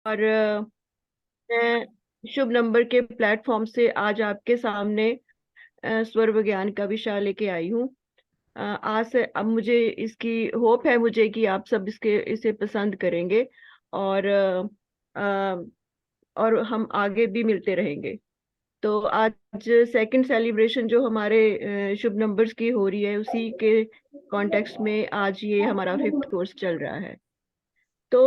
और मैं शुभ नंबर के प्लेटफॉर्म से आज आपके सामने स्वर विज्ञान का विषय लेके आई हूँ। आज से अब मुझे इसकी होप है मुझे कि आप सब इसे पसंद करेंगे और और हम आगे भी मिलते रहेंगे। तो आज सेकंड सेलिब्रेशन जो हमारे शुभ नंबर्स की हो रही है, उसी के कॉन्टेक्स्ट में आज ये हमारा फिफ्थ कोर्स चल रहा है। तो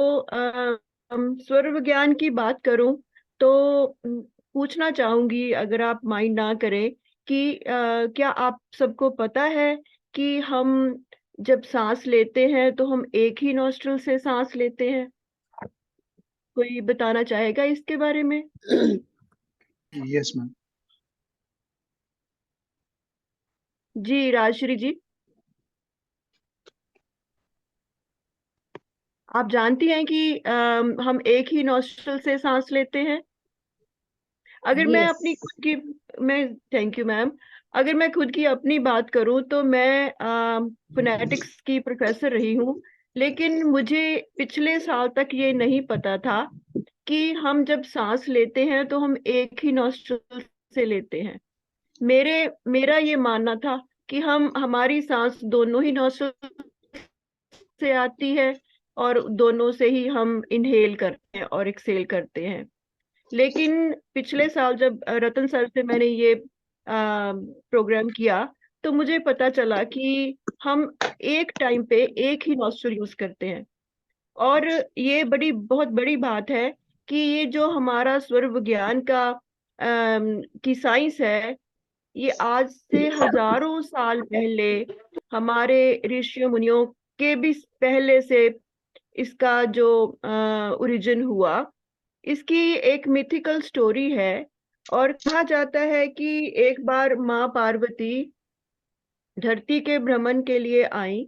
हम स्वर विज्ञान की बात करूं तो पूछना चाहूंगी, अगर आप माइंड ना करें, कि क्या आप सबको पता है कि हम जब सांस लेते हैं तो हम एक ही नॉस्ट्रल से सांस लेते हैं? कोई बताना चाहेगा इसके बारे में? Yes ma'am. जी राजश्री जी, आप जानती हैं कि हम एक ही नॉस्ट्रल से सांस लेते हैं? अगर मैं यस। अपनी खुद की मैं थैंक यू मैम। अगर मैं खुद की अपनी बात करूं तो मैं फोनेटिक्स की प्रोफेसर रही हूं, लेकिन मुझे पिछले साल तक ये नहीं पता था कि हम जब सांस लेते हैं तो हम एक ही नॉस्ट्रल से लेते हैं। मेरा ये मानना था कि हम हमारी सांस दोनों ही नॉस्ट्रल से आती है और दोनों से ही हम इनहेल करते हैं और एक्सहेल करते हैं। लेकिन पिछले साल जब रतन सर से मैंने ये प्रोग्राम किया तो मुझे पता चला कि हम एक टाइम पे एक ही नॉस्ट्रल यूज करते हैं। और ये बहुत बड़ी बात है कि ये जो हमारा स्वर विज्ञान का की साइंस है, ये आज से हजारों साल पहले हमारे ऋषियों मुनियों के भी पहले से इसका जो ओरिजिन हुआ, इसकी एक मिथिकल स्टोरी है। और कहा जाता है कि एक बार माँ पार्वती धरती के भ्रमण के लिए आई,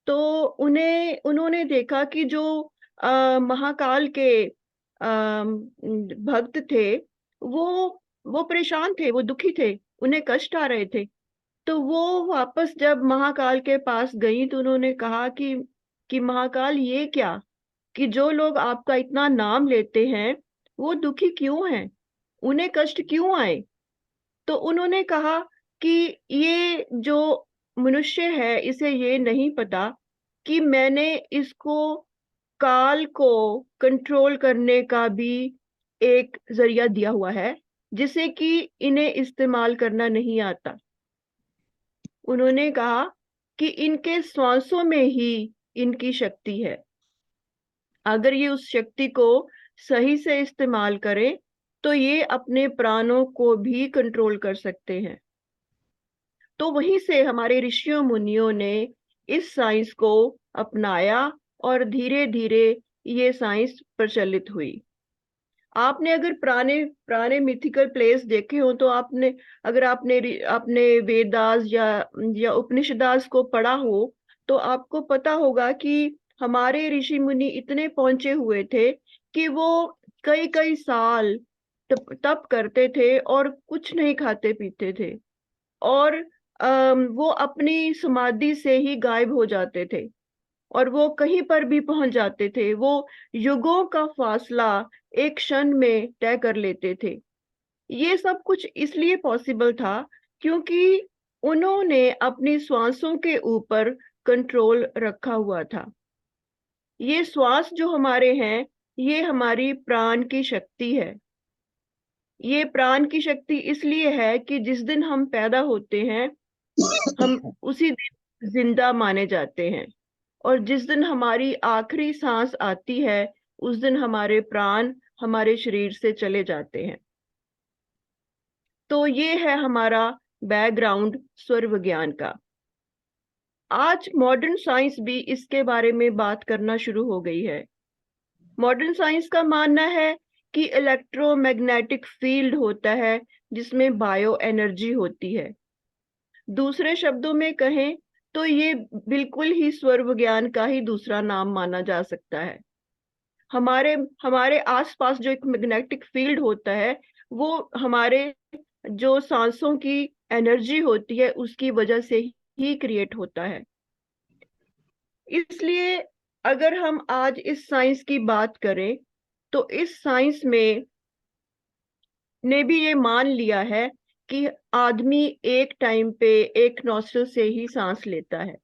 तो उन्होंने देखा कि जो महाकाल के भक्त थे, वो वो परेशान थे, वो दुखी थे, उन्हें कष्ट आ रहे थे। तो वो वापस जब महाकाल के पास गई तो उन्होंने कहा कि महाकाल, ये क्या कि जो लोग आपका इतना नाम लेते हैं वो दुखी क्यों हैं, उन्हें कष्ट क्यों आए? तो उन्होंने कहा कि ये जो मनुष्य है, इसे ये नहीं पता कि मैंने इसको काल को कंट्रोल करने का भी एक जरिया दिया हुआ है, जिसे कि इन्हें इस्तेमाल करना नहीं आता। उन्होंने कहा कि इनके श्वासों में ही इनकी शक्ति है। अगर ये उस शक्ति को सही से इस्तेमाल करें तो ये अपने प्राणों को भी कंट्रोल कर सकते हैं। तो वहीं से हमारे ऋषियों मुनियों ने इस साइंस को अपनाया और धीरे धीरे ये साइंस प्रचलित हुई। आपने अगर पुराने पुराने मिथिकल प्लेस देखे हो तो अगर आपने वेदास या उपनिषदास को पढ़ा हो तो आपको पता होगा कि हमारे ऋषि मुनि इतने पहुंचे हुए थे कि वो कई कई साल तप करते थे और कुछ नहीं खाते पीते थे। और वो अपनी समाधि से ही गायब हो जाते थे और वो कहीं पर भी पहुंच जाते थे। वो युगों का फासला एक क्षण में तय कर लेते थे। ये सब कुछ इसलिए पॉसिबल था क्योंकि उन्होंने अपनी श्वासों के ऊपर कंट्रोल रखा हुआ था। ये श्वास जो हमारे हैं, ये हमारी प्राण की शक्ति है। ये प्राण की शक्ति इसलिए है कि जिस दिन हम पैदा होते हैं, हम उसी दिन जिंदा माने जाते हैं, और जिस दिन हमारी आखिरी सांस आती है, उस दिन हमारे प्राण हमारे शरीर से चले जाते हैं। तो ये है हमारा बैकग्राउंड स्वर विज्ञान का। आज मॉडर्न साइंस भी इसके बारे में बात करना शुरू हो गई है। मॉडर्न साइंस का मानना है कि इलेक्ट्रोमैग्नेटिक फील्ड होता है जिसमें बायो एनर्जी होती है। दूसरे शब्दों में कहें तो ये बिल्कुल ही स्वर विज्ञान का ही दूसरा नाम माना जा सकता है। हमारे हमारे आसपास जो एक मैग्नेटिक फील्ड होता है, वो हमारे जो सांसों की एनर्जी होती है उसकी वजह से ही क्रिएट होता है। इसलिए अगर हम आज इस साइंस की बात करें तो इस साइंस में ने भी ये मान लिया है कि आदमी एक टाइम पे एक नॉस्ट्रल से ही सांस लेता है,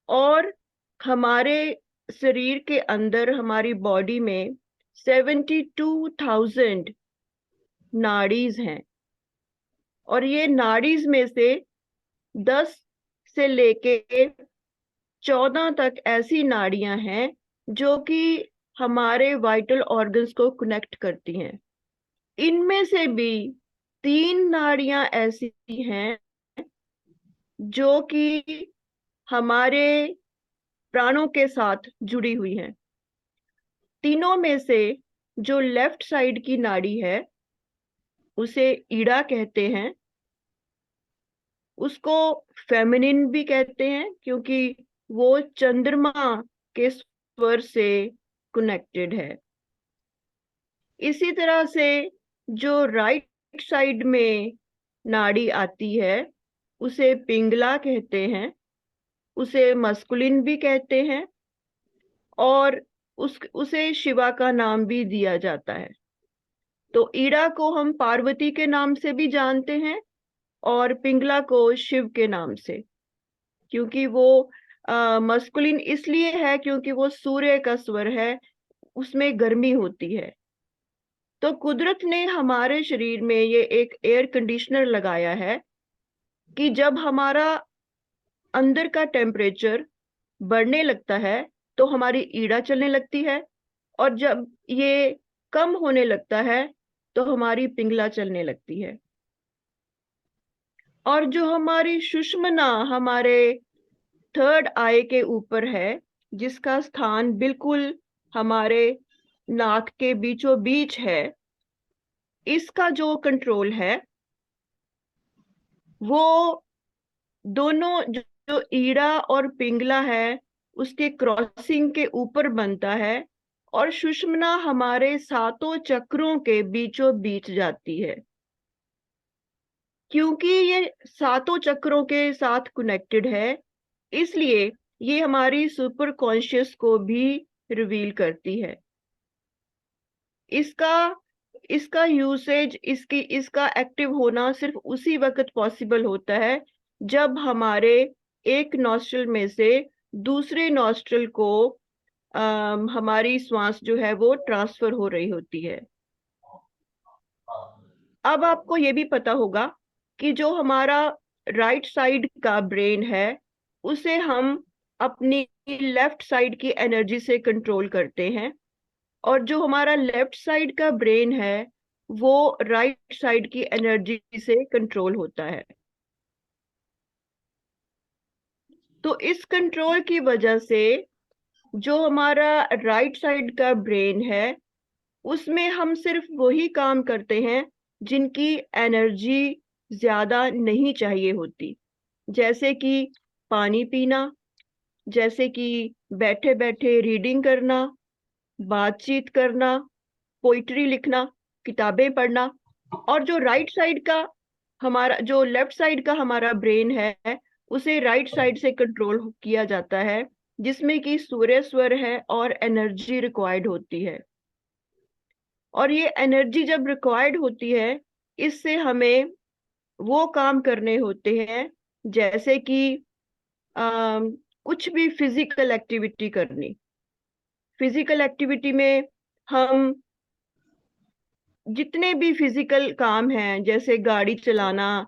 और हमारे शरीर के अंदर, हमारी बॉडी में 72,000 नाड़ीज हैं, और ये नाड़ीज में से 10 से लेके 14 तक ऐसी नाड़ियां हैं जो कि हमारे वाइटल ऑर्गन्स को कनेक्ट करती हैं। इनमें से भी 3 नाड़ियां ऐसी हैं जो कि हमारे प्राणों के साथ जुड़ी हुई हैं। तीनों में से जो लेफ्ट साइड की नाड़ी है उसे ईड़ा कहते हैं, उसको फेमिनिन भी कहते हैं क्योंकि वो चंद्रमा के स्वर से कनेक्टेड है। इसी तरह से जो राइट साइड में नाड़ी आती है उसे पिंगला कहते हैं, उसे मस्कुलिन भी कहते हैं, और उसे शिवा का नाम भी दिया जाता है। तो ईड़ा को हम पार्वती के नाम से भी जानते हैं और पिंगला को शिव के नाम से, क्योंकि वो मस्कुलिन इसलिए है क्योंकि वो सूर्य का स्वर है, उसमें गर्मी होती है। तो कुदरत ने हमारे शरीर में ये एक एयर कंडीशनर लगाया है कि जब हमारा अंदर का टेम्परेचर बढ़ने लगता है तो हमारी ईड़ा चलने लगती है, और जब ये कम होने लगता है तो हमारी पिंगला चलने लगती है। और जो हमारी सुषुम्ना हमारे थर्ड आई के ऊपर है, जिसका स्थान बिल्कुल हमारे नाक के बीचों बीच है, इसका जो कंट्रोल है वो दोनों जो ईड़ा और पिंगला है उसके क्रॉसिंग के ऊपर बनता है, और सुषुम्ना हमारे सातों चक्रों के बीचों बीच जाती है। क्योंकि ये सातों चक्रों के साथ कनेक्टेड है, इसलिए ये हमारी सुपर कॉन्शियस को भी रिवील करती है। इसका इसका यूसेज, इसका एक्टिव होना सिर्फ उसी वक्त पॉसिबल होता है जब हमारे एक नॉस्ट्रल में से दूसरे नॉस्ट्रल को हमारी श्वास जो है वो ट्रांसफर हो रही होती है। अब आपको ये भी पता होगा कि जो हमारा राइट साइड का ब्रेन है उसे हम अपनी लेफ्ट साइड की एनर्जी से कंट्रोल करते हैं, और जो हमारा लेफ्ट साइड का ब्रेन है वो राइट साइड की एनर्जी से कंट्रोल होता है। तो इस कंट्रोल की वजह से जो हमारा राइट साइड का ब्रेन है उसमें हम सिर्फ वही काम करते हैं जिनकी एनर्जी ज्यादा नहीं चाहिए होती, जैसे कि पानी पीना, जैसे कि बैठे बैठे रीडिंग करना, बातचीत करना, पोइट्री लिखना, किताबें पढ़ना। और जो राइट साइड का हमारा जो लेफ्ट साइड का हमारा ब्रेन है उसे राइट साइड से कंट्रोल किया जाता है, जिसमें कि सूर्य स्वर है और एनर्जी रिक्वायर्ड होती है। और ये एनर्जी जब रिक्वायर्ड होती है इससे हमें वो काम करने होते हैं जैसे कि कुछ भी फिजिकल एक्टिविटी करनी। फिजिकल एक्टिविटी में हम जितने भी फिजिकल काम हैं जैसे गाड़ी चलाना,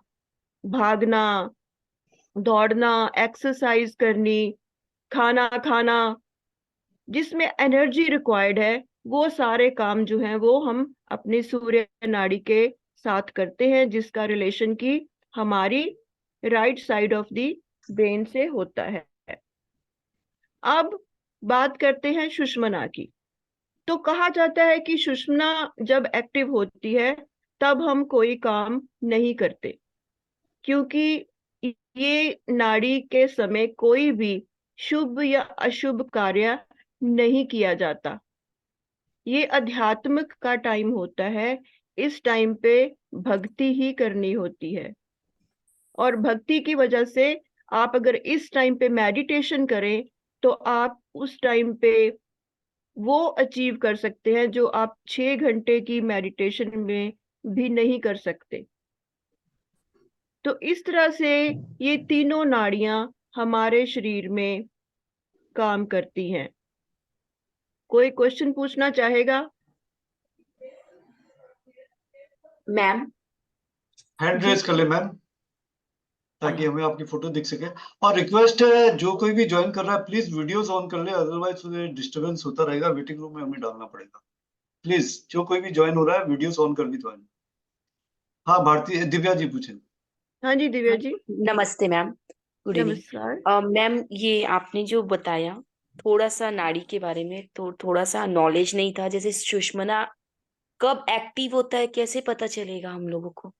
भागना, दौड़ना, एक्सरसाइज करनी, खाना खाना, जिसमें एनर्जी रिक्वायर्ड है, वो सारे काम जो हैं वो हम अपनी सूर्य नाड़ी के साथ करते हैं, जिसका रिलेशन की हमारी right side of the brain से होता है। अब बात करते हैं सुषुम्ना की। तो कहा जाता है कि सुषुम्ना जब एक्टिव होती है तब हम कोई काम नहीं करते, क्योंकि ये नाड़ी के समय कोई भी शुभ या अशुभ कार्य नहीं किया जाता। ये अध्यात्मिक का टाइम होता है, इस टाइम पे भक्ति ही करनी होती है। और भक्ति की वजह से आप अगर इस टाइम पे मेडिटेशन करें तो आप उस टाइम पे वो अचीव कर सकते हैं जो आप 6 घंटे की मेडिटेशन में भी नहीं कर सकते। तो इस तरह से ये तीनों नाड़ियां हमारे शरीर में काम करती हैं। कोई क्वेश्चन पूछना चाहेगा? मैम हैंड जी रेज कर ले मैम, ताकि हमें आपकी फोटो दिख सके। और रिक्वेस्ट है, जो कोई भी ज्वाइन कर रहा है प्लीज वीडियोस ऑन कर ले, अदरवाइज डिस्टरबेंस होता रहेगा, वेटिंग रूम में हमें डालना पड़ेगा। प्लीज जो कोई भी ज्वाइन हो रहा है वीडियोस ऑन कर ली तो आए। हाँ भारती, दिव्या जी पूछे। हाँ जी दिव्या हाँ, जी। नमस्ते मैम। गुड नमस्कार। Evening ma'am. ये आपने जो बताया थोड़ा सा नाड़ी के बारे में, तो थोड़ा सा नॉलेज नहीं था। जैसे सुषुम्ना कब एक्टिव होता है, कैसे पता चलेगा हम लोगों को?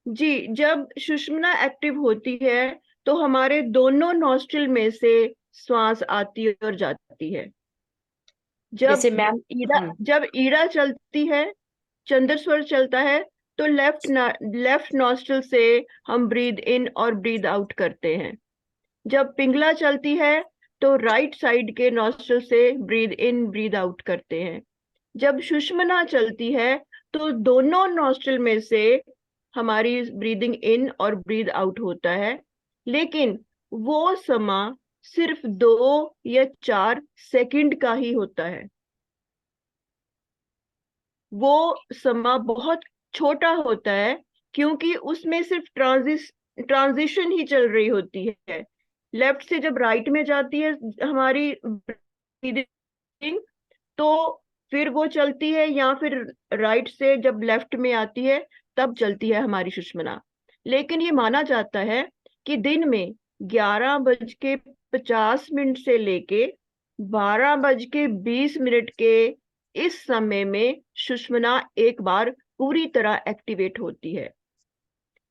जी, जब सुषुम्ना एक्टिव होती है तो हमारे दोनों नॉस्ट्रिल में से श्वास आती और जाती है। जब जैसे मैम। हम्म। जब ईड़ा चलती है, चंद्र स्वर चलता है, तो लेफ्ट नॉस्ट्रिल से हम ब्रीद इन और ब्रीद आउट करते हैं। जब पिंगला चलती है तो राइट साइड के नॉस्ट्रिल से ब्रीद इन ब्रीद आउट करते हैं। जब सुषुम्ना चलती है तो दोनों नॉस्ट्रिल में से हमारी ब्रीदिंग इन और ब्रीद आउट होता है, लेकिन वो समय सिर्फ 2 या 4 सेकंड का ही होता है। वो समय बहुत छोटा होता है, क्योंकि उसमें सिर्फ ट्रांजिशन ही चल रही होती है। लेफ्ट से जब राइट में जाती है हमारी ब्रीदिंग, तो फिर वो चलती है, या फिर राइट से जब लेफ्ट में आती है तब चलती है हमारी सुषुम्ना। लेकिन ये माना जाता है कि दिन में 11:50 से लेके 12:20 के इस समय में सुषुम्ना एक बार पूरी तरह एक्टिवेट होती है।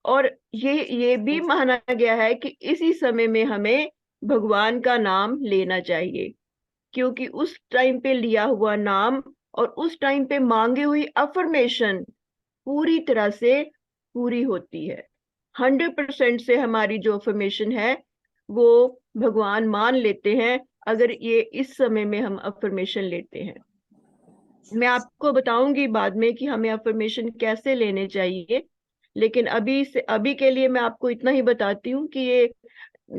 और ये भी माना गया है कि इसी समय में हमें भगवान का नाम लेना चाहिए, क्योंकि उस टाइम पे लिया हुआ नाम और उस टाइम पे मांगी हुई अफर्मेशन पूरी तरह से पूरी होती है। 100% से हमारी जो अफर्मेशन है वो भगवान मान लेते हैं, अगर ये इस समय में हम अफर्मेशन लेते हैं। मैं आपको बताऊंगी बाद में कि हमें अफर्मेशन कैसे लेने चाहिए, लेकिन अभी के लिए मैं आपको इतना ही बताती हूँ कि ये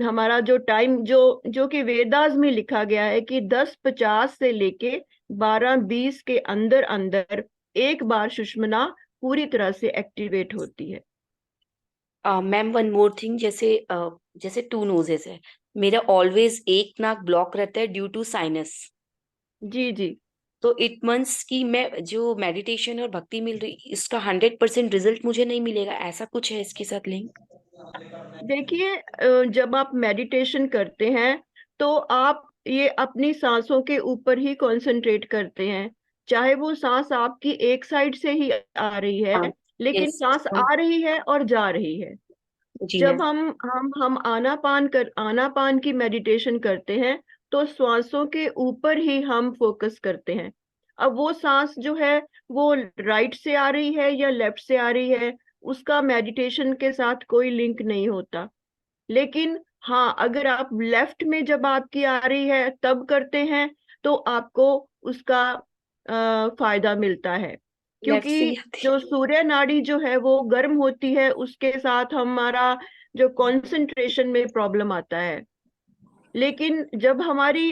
हमारा जो टाइम जो जो कि वेदास में लिखा गया है कि 10:50 से लेके 12:20 के अंदर अंदर एक बार सुषुम्ना पूरी तरह से एक्टिवेट होती है। Ma'am one more thing. जैसे जैसे टू नोजेस है, मेरा ऑलवेज एक नाक ब्लॉक रहता है ड्यू टू साइनस। जी जी। तो इट मीन्स कि मैं जो मेडिटेशन और भक्ति मिल रही, इसका 100% रिजल्ट मुझे नहीं मिलेगा, ऐसा कुछ है इसके साथ लिंक? देखिए, जब आप मेडिटेशन करते हैं तो आप ये अपनी सांसों के ऊपर ही कंसंट्रेट करते हैं, चाहे वो सांस आपकी एक साइड से ही आ रही हाँ। है, लेकिन यस। सांस आ रही है और जा रही है। जी मैम। जब हम आनापान की मेडिटेशन करते हैं तो श्वासों के ऊपर ही हम फोकस करते हैं। अब वो सांस जो है वो राइट से आ रही है या लेफ्ट से आ रही है, उसका मेडिटेशन के साथ कोई लिंक नहीं होता। लेकिन हाँ, अगर आप लेफ्ट में जब आपकी आ रही है तब करते हैं तो आपको उसका फायदा मिलता है, लेफ्ट से ही क्योंकि आती जो सूर्य नाड़ी जो है वो गर्म होती है, उसके साथ हमारा जो कंसंट्रेशन में प्रॉब्लम आता है। लेकिन जब हमारी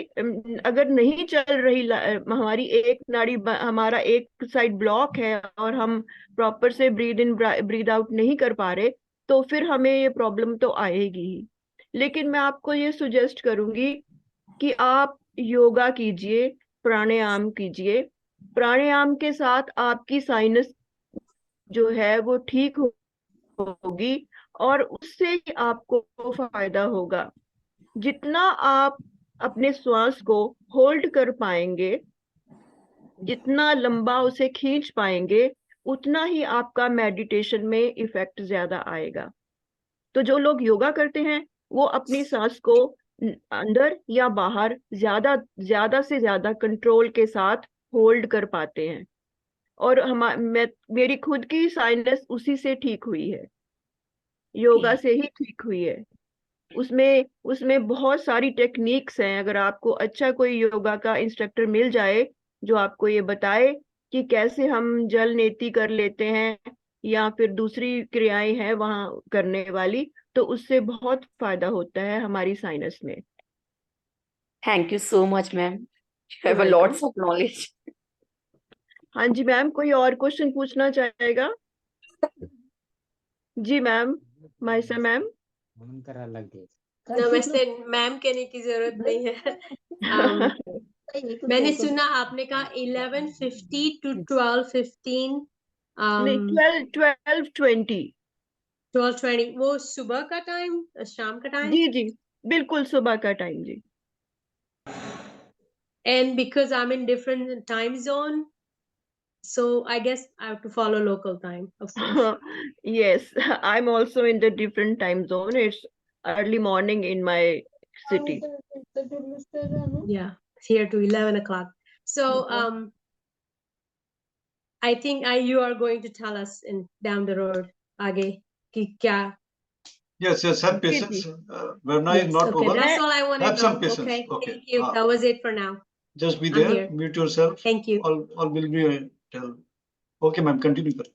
अगर नहीं चल रही हमारी एक नाड़ी हमारा एक साइड ब्लॉक है और हम प्रॉपर से ब्रीद इन ब्रीद आउट नहीं कर पा रहे, तो फिर हमें ये प्रॉब्लम तो आएगी ही। लेकिन मैं आपको ये सुजेस्ट करूंगी कि आप योगा कीजिए, प्राणायाम कीजिए। प्राणायाम के साथ आपकी साइनस जो है वो ठीक होगी, और उससे ही आपको फायदा होगा। जितना आप अपने श्वास को होल्ड कर पाएंगे, जितना लंबा उसे खींच पाएंगे, उतना ही आपका मेडिटेशन में इफेक्ट ज्यादा आएगा। तो जो लोग योगा करते हैं वो अपनी सांस को अंदर या बाहर ज्यादा ज्यादा से ज्यादा कंट्रोल के साथ होल्ड कर पाते हैं। और मेरी खुद की साइनस उसी से ठीक हुई है, योगा है। से ही ठीक हुई है। उसमें उसमें बहुत सारी टेक्निक्स हैं, अगर आपको अच्छा कोई योगा का इंस्ट्रक्टर मिल जाए जो आपको ये बताए कि कैसे हम जल नेति कर लेते हैं या फिर दूसरी क्रियाएं हैं वहां करने वाली, तो उससे बहुत फायदा होता है हमारी साइनस में। Thank you so much ma'am, you have a welcome. Lots of knowledge. हाँ जी मैम, कोई और क्वेश्चन पूछना चाहेगा? जी मैम, माइसा मैम। नमस्ते मैम, कहने की जरूरत नहीं है। मैंने सुना आपने कहा 11:50 to 12:15, नहीं, 12:20। 12:20 वो सुबह का टाइम, शाम का टाइम? जी जी, बिल्कुल सुबह का टाइम जी। And because I'm in different time zone, so I guess I have to follow local time, of course. Yes, I'm also in the different time zone. It's early morning in my city. Yeah, here to 11 o'clock. So I think you are going to tell us in down the road आगे कि क्या. Yes, have patience. Verna is Yes, not okay, over. that's all I want to Have some know. patience. Okay, Okay. thank you. That was it for now. Just be I'm there. here. Mute yourself. Thank you. All will be tell. Okay, ma'am. Continue करें.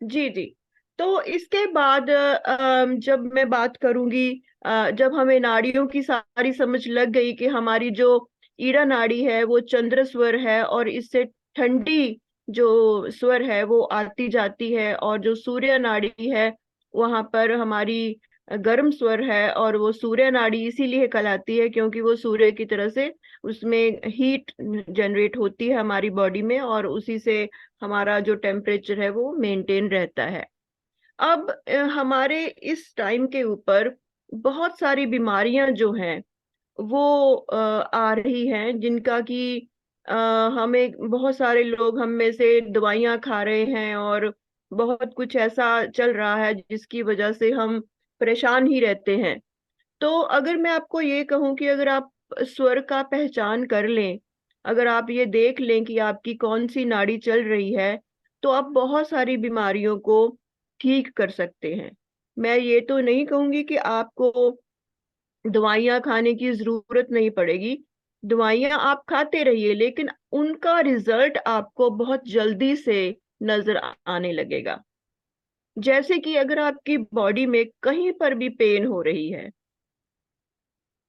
जी जी। तो इसके बाद जब मैं बात करूंगी, जब हमें नाड़ियों की सारी समझ लग गई कि हमारी जो ईड़ा नाड़ी है वो चंद्र स्वर है और इससे ठंडी जो स्वर है वो आती जाती है, और जो सूर्य नाड़ी है वहां पर हमारी गर्म स्वर है, और वो सूर्य नाड़ी इसीलिए कहलाती है क्योंकि वो सूर्य की तरह से उसमें हीट जनरेट होती है हमारी बॉडी में, और उसी से हमारा जो टेम्परेचर है वो मेंटेन रहता है। अब हमारे इस टाइम के ऊपर बहुत सारी बीमारियां जो हैं वो आ रही हैं, जिनका कि हमें बहुत सारे लोग हम में से दवाइयां खा रहे हैं, और बहुत कुछ ऐसा चल रहा है जिसकी वजह से हम परेशान ही रहते हैं। तो अगर मैं आपको ये कहूं कि अगर आप स्वर का पहचान कर लें, अगर आप ये देख लें कि आपकी कौन सी नाड़ी चल रही है, तो आप बहुत सारी बीमारियों को ठीक कर सकते हैं। मैं ये तो नहीं कहूंगी कि आपको दवाइयां खाने की जरूरत नहीं पड़ेगी, दवाइयां आप खाते रहिए, लेकिन उनका रिजल्ट आपको बहुत जल्दी से नजर आने लगेगा। जैसे कि अगर आपकी बॉडी में कहीं पर भी पेन हो रही है,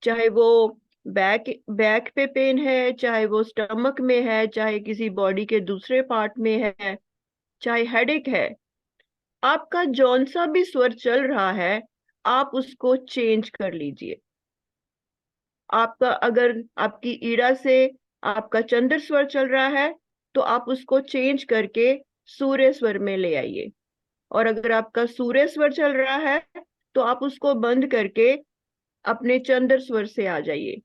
चाहे वो बैक बैक पे पेन है, चाहे वो स्टमक में है, चाहे किसी बॉडी के दूसरे पार्ट में है, चाहे हेडेक है, आपका जौन सा भी स्वर चल रहा है आप उसको चेंज कर लीजिए। आपका अगर आपकी ईड़ा से आपका चंद्र स्वर चल रहा है तो आप उसको चेंज करके सूर्य स्वर में ले आइए, और अगर आपका सूर्य स्वर चल रहा है तो आप उसको बंद करके अपने चंद्र स्वर से आ जाइए।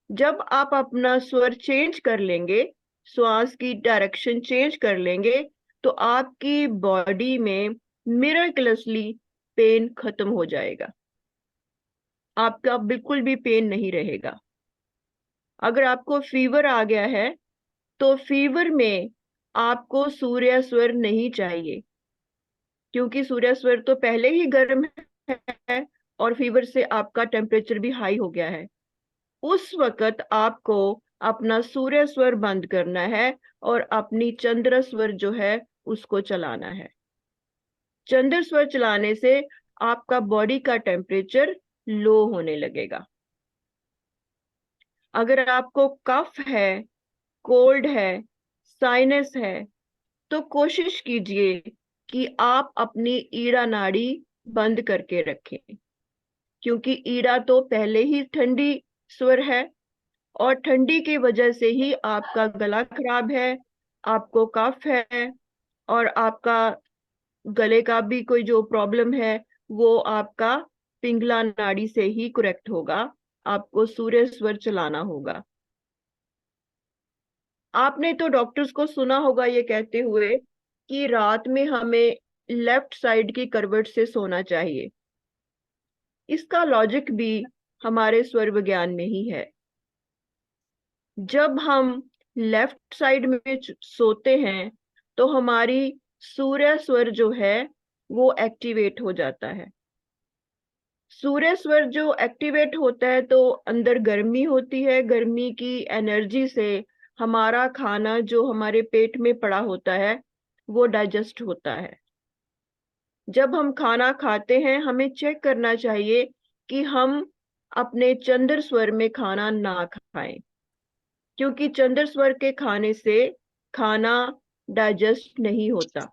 जब आप अपना स्वर चेंज कर लेंगे, श्वास की डायरेक्शन चेंज कर लेंगे, तो आपकी बॉडी में मिरेकलसली पेन खत्म हो जाएगा, आपका बिल्कुल भी पेन नहीं रहेगा। अगर आपको फीवर आ गया है तो फीवर में आपको सूर्य स्वर नहीं चाहिए, क्योंकि सूर्य स्वर तो पहले ही गर्म है और फीवर से आपका टेम्परेचर भी हाई हो गया है। उस वक्त आपको अपना सूर्य स्वर बंद करना है और अपनी चंद्र स्वर जो है उसको चलाना है। चंद्र स्वर चलाने से आपका बॉडी का टेम्परेचर लो होने लगेगा। अगर आपको कफ है, कोल्ड है, साइनस है, तो कोशिश कीजिए कि आप अपनी ईड़ा नाड़ी बंद करके रखें, क्योंकि ईड़ा तो पहले ही ठंडी स्वर है, और ठंडी की वजह से ही आपका गला खराब है, आपको कफ है, और आपका गले का भी कोई जो प्रॉब्लम है वो आपका पिंगला नाड़ी से ही करेक्ट होगा। आपको सूर्य स्वर चलाना होगा। आपने तो डॉक्टर्स को सुना होगा ये कहते हुए कि रात में हमें लेफ्ट साइड की करवट से सोना चाहिए। इसका लॉजिक भी हमारे स्वर विज्ञान में ही है। जब हम लेफ्ट साइड में सोते हैं तो हमारी सूर्य स्वर जो है वो एक्टिवेट हो जाता है। सूर्य स्वर जो एक्टिवेट होता है तो अंदर गर्मी होती है, गर्मी की एनर्जी से हमारा खाना जो हमारे पेट में पड़ा होता है वो डाइजेस्ट होता है। जब हम खाना खाते हैं हमें चेक करना चाहिए कि हम अपने चंद्र स्वर में खाना ना खाएं, क्योंकि चंद्र स्वर के खाने से खाना डाइजेस्ट नहीं होता।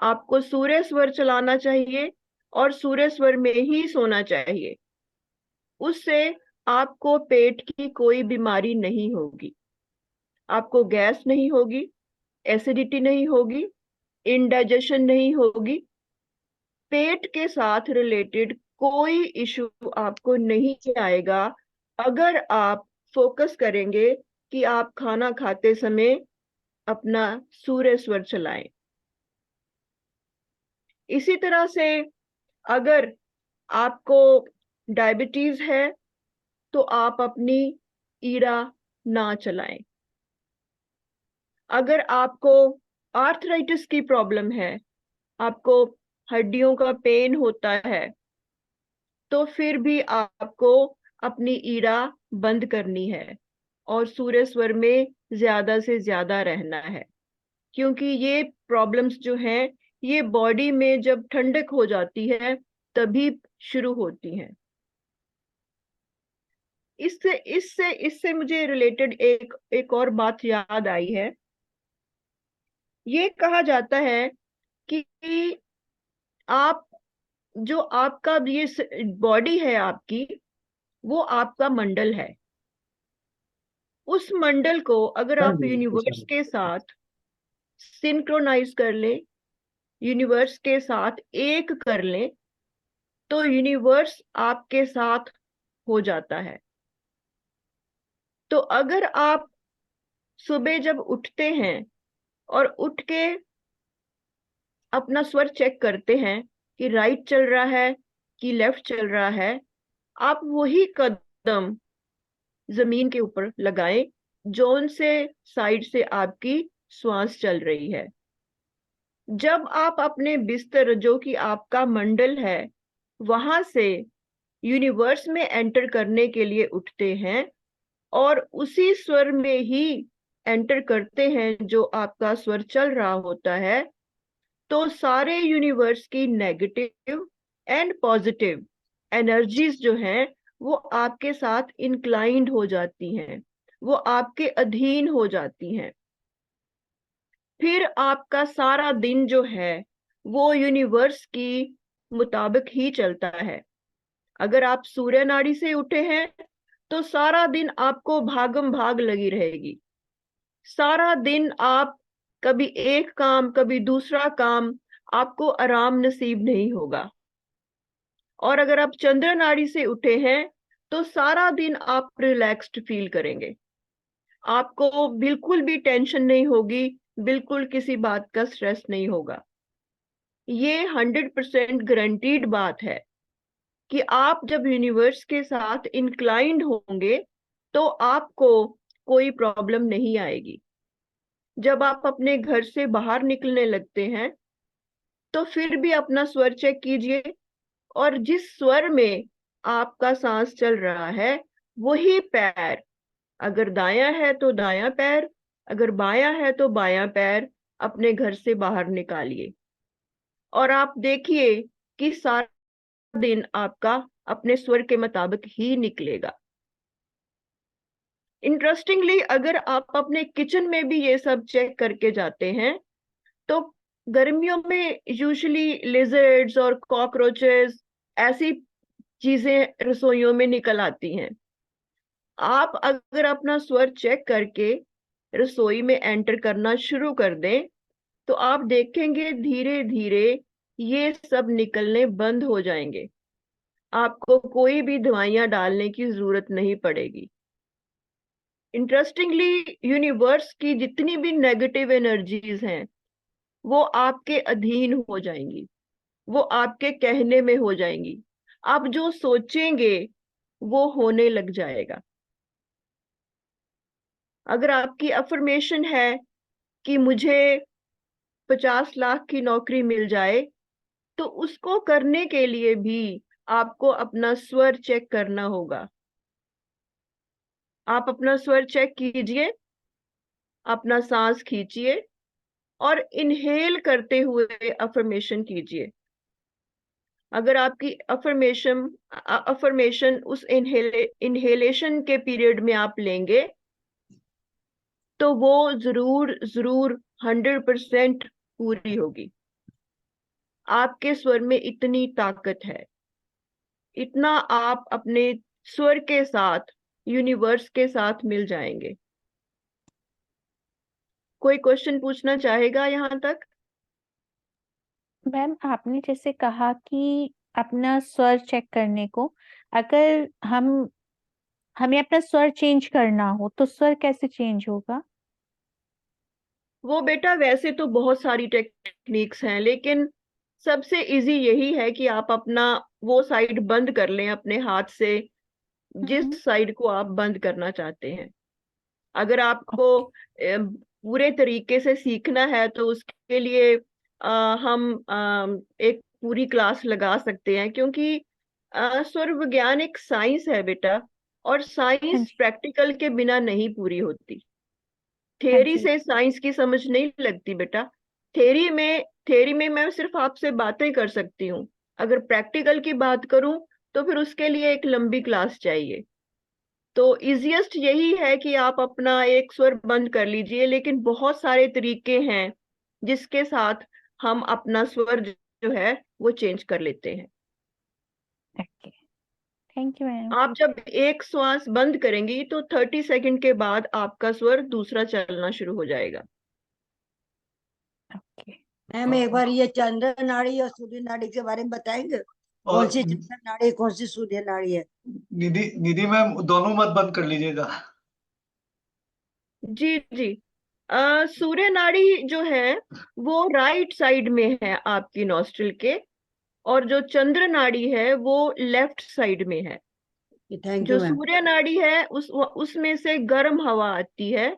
आपको सूर्य स्वर चलाना चाहिए और सूर्य स्वर में ही सोना चाहिए। उससे आपको पेट की कोई बीमारी नहीं होगी, आपको गैस नहीं होगी, एसिडिटी नहीं होगी, इंडाइजेशन नहीं होगी। पेट के साथ रिलेटेड कोई इशू आपको नहीं आएगा अगर आप फोकस करेंगे कि आप खाना खाते समय अपना सूर्य स्वर चलाएं। इसी तरह से अगर आपको डायबिटीज है तो आप अपनी ईड़ा ना चलाएं। अगर आपको आर्थराइटिस की प्रॉब्लम है, आपको हड्डियों का पेन होता है, तो फिर भी आपको अपनी ईड़ा बंद करनी है और सूर्य स्वर में ज्यादा से ज्यादा रहना है, क्योंकि ये प्रॉब्लम्स जो हैं ये बॉडी में जब ठंडक हो जाती है तभी शुरू होती हैं। इससे इससे इससे मुझे रिलेटेड एक और बात याद आई है। ये कहा जाता है कि आप जो आपका ये बॉडी है आपकी, वो आपका मंडल है। उस मंडल को अगर आप यूनिवर्स के साथ सिंक्रोनाइज कर लें, यूनिवर्स के साथ एक कर लें, तो यूनिवर्स आपके साथ हो जाता है। तो अगर आप सुबह जब उठते हैं और उठ के अपना स्वर चेक करते हैं कि राइट चल रहा है कि लेफ्ट चल रहा है, आप वही कदम जमीन के ऊपर लगाएं जोन से साइड से आपकी श्वास चल रही है। जब आप अपने बिस्तर जो कि आपका मंडल है वहां से यूनिवर्स में एंटर करने के लिए उठते हैं और उसी स्वर में ही एंटर करते हैं जो आपका स्वर चल रहा होता है, तो सारे यूनिवर्स की नेगेटिव एंड पॉजिटिव एनर्जीज जो हैं वो आपके साथ इंक्लाइंड हो जाती हैं, वो आपके अधीन हो जाती हैं। फिर आपका सारा दिन जो है वो यूनिवर्स की मुताबिक ही चलता है। अगर आप सूर्य नाड़ी से उठे हैं तो सारा दिन आपको भागम भाग लगी रहेगी। सारा दिन आप कभी एक काम कभी दूसरा काम, आपको आराम नसीब नहीं होगा। और अगर आप चंद्र नाड़ी से उठे हैं तो सारा दिन आप रिलैक्स्ड फील करेंगे, आपको बिल्कुल भी टेंशन नहीं होगी, बिल्कुल किसी बात का स्ट्रेस नहीं होगा। ये 100% गारंटीड बात है कि आप जब यूनिवर्स के साथ इंक्लाइंड होंगे तो आपको कोई प्रॉब्लम नहीं आएगी। जब आप अपने घर से बाहर निकलने लगते हैं तो फिर भी अपना स्वर चेक कीजिए और जिस स्वर में आपका सांस चल रहा है वही पैर, अगर दायां है तो दायां पैर, अगर बायां है तो बायां पैर अपने घर से बाहर निकालिए और आप देखिए कि सारा दिन आपका अपने स्वर के मुताबिक ही निकलेगा। इंटरेस्टिंगली अगर आप अपने किचन में भी ये सब चेक करके जाते हैं तो गर्मियों में यूजुअली लिजर्ड्स और कॉकरोचेस ऐसी चीजें रसोइयों में निकल आती हैं। आप अगर अपना स्वर चेक करके रसोई में एंटर करना शुरू कर दें तो आप देखेंगे धीरे धीरे ये सब निकलने बंद हो जाएंगे, आपको कोई भी दवाइयां डालने की जरूरत नहीं पड़ेगी। इंटरेस्टिंगली यूनिवर्स की जितनी भी नेगेटिव एनर्जीज हैं वो आपके अधीन हो जाएंगी, वो आपके कहने में हो जाएंगी। आप जो सोचेंगे वो होने लग जाएगा। अगर आपकी अफर्मेशन है कि मुझे 50 लाख की नौकरी मिल जाए, तो उसको करने के लिए भी आपको अपना स्वर चेक करना होगा। आप अपना स्वर चेक कीजिए अपना सांस खींचिए और इनहेल करते हुए अफर्मेशन कीजिए। अगर आपकी अफर्मेशन उस इनहेलेशन के पीरियड में आप लेंगे तो वो जरूर जरूर 100% पूरी होगी। आपके स्वर में इतनी ताकत है, इतना आप अपने स्वर के साथ यूनिवर्स के साथ मिल जाएंगे। कोई क्वेश्चन पूछना चाहेगा यहाँ तक? मैम आपने जैसे कहा कि अपना स्वर चेक करने को, अगर हमें अपना स्वर चेंज करना हो तो स्वर कैसे चेंज होगा? वो बेटा वैसे तो बहुत सारी टेक्निक्स हैं, लेकिन सबसे इजी यही है कि आप अपना वो साइड बंद कर लें अपने हाथ से, जिस साइड को आप बंद करना चाहते हैं। अगर आपको पूरे तरीके से सीखना है तो उसके लिए हम एक पूरी क्लास लगा सकते हैं, क्योंकि स्वर विज्ञान एक साइंस है बेटा, और हाँ साइंस जी, प्रैक्टिकल के बिना नहीं पूरी होती। हाँ थ्योरी जी, से साइंस की समझ नहीं लगती बेटा। थ्योरी में मैं सिर्फ आपसे बातें कर सकती हूँ, अगर प्रैक्टिकल की बात करूं तो फिर उसके लिए एक लंबी क्लास चाहिए। तो इजिएस्ट यही है कि आप अपना एक स्वर बंद कर लीजिए, लेकिन बहुत सारे तरीके हैं जिसके साथ हम अपना स्वर जो है वो चेंज कर लेते हैं। Okay, thank you ma'am. आप जब एक श्वास बंद करेंगी तो 30 सेकंड के बाद आपका स्वर दूसरा चलना शुरू हो जाएगा। ओके, मैम एक बार ये चंद्र नाड़ी और सूर्य नाड़ी के बारे में बताएंगे? कौन और सी चंद्र नाड़ी कौन सी सूर्य नाड़ी है? निधि निधि मैम दोनों मत बंद कर लीजिएगा। जी जी। सूर्य नाड़ी जो है वो राइट साइड में है आपकी नॉस्ट्रिल के, और जो चंद्र नाड़ी है वो लेफ्ट साइड में है। थैंक जो यू मैम। सूर्य नाड़ी है उसमें से गर्म हवा आती है,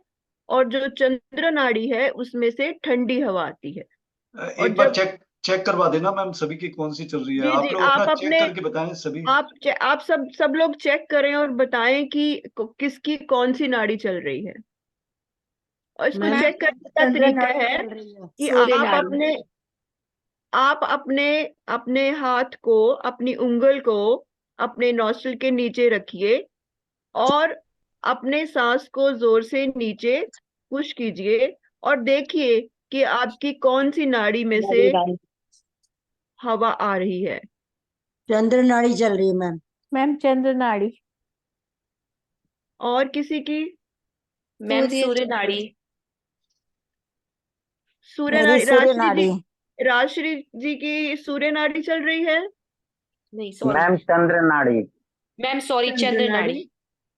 और जो चंद्र नाड़ी है उसमें से ठंडी हवा आती है। और एक बार जब चेक चेक करवा देना मैम सभी की कौन सी चल रही है, जी आप जी, लोग अपना चेक करके बताएं सभी। आप सब लोग चेक करें और बताएं कि किसकी कौन सी नाड़ी चल रही है। और इसको मैम चेक करने का चंद्र तरीका नाड़ी है चल रही है। कि सूर्य आप नाड़ी। अपने अपने हाथ को, अपनी उंगल को अपने नॉस्ट्रिल के नीचे रखिए और अपने सांस को जोर से नीचे पुश कीजिए, और देखिए कि आपकी कौन सी नाड़ी में से हवा आ रही है। चंद्र नाड़ी चल रही है मैम। मैम चंद्र नाड़ी। और किसी की? मैम सूर्य नाड़ी। सूर्य मेरी नाड़ी, सूर्य नाड़ी। राजश्री जी की सूर्य नाड़ी चल रही है। नहीं सॉरी मैम चंद्र नाड़ी। मैम, सॉरी चंद्र चंद्र नाड़ी। नाड़ी,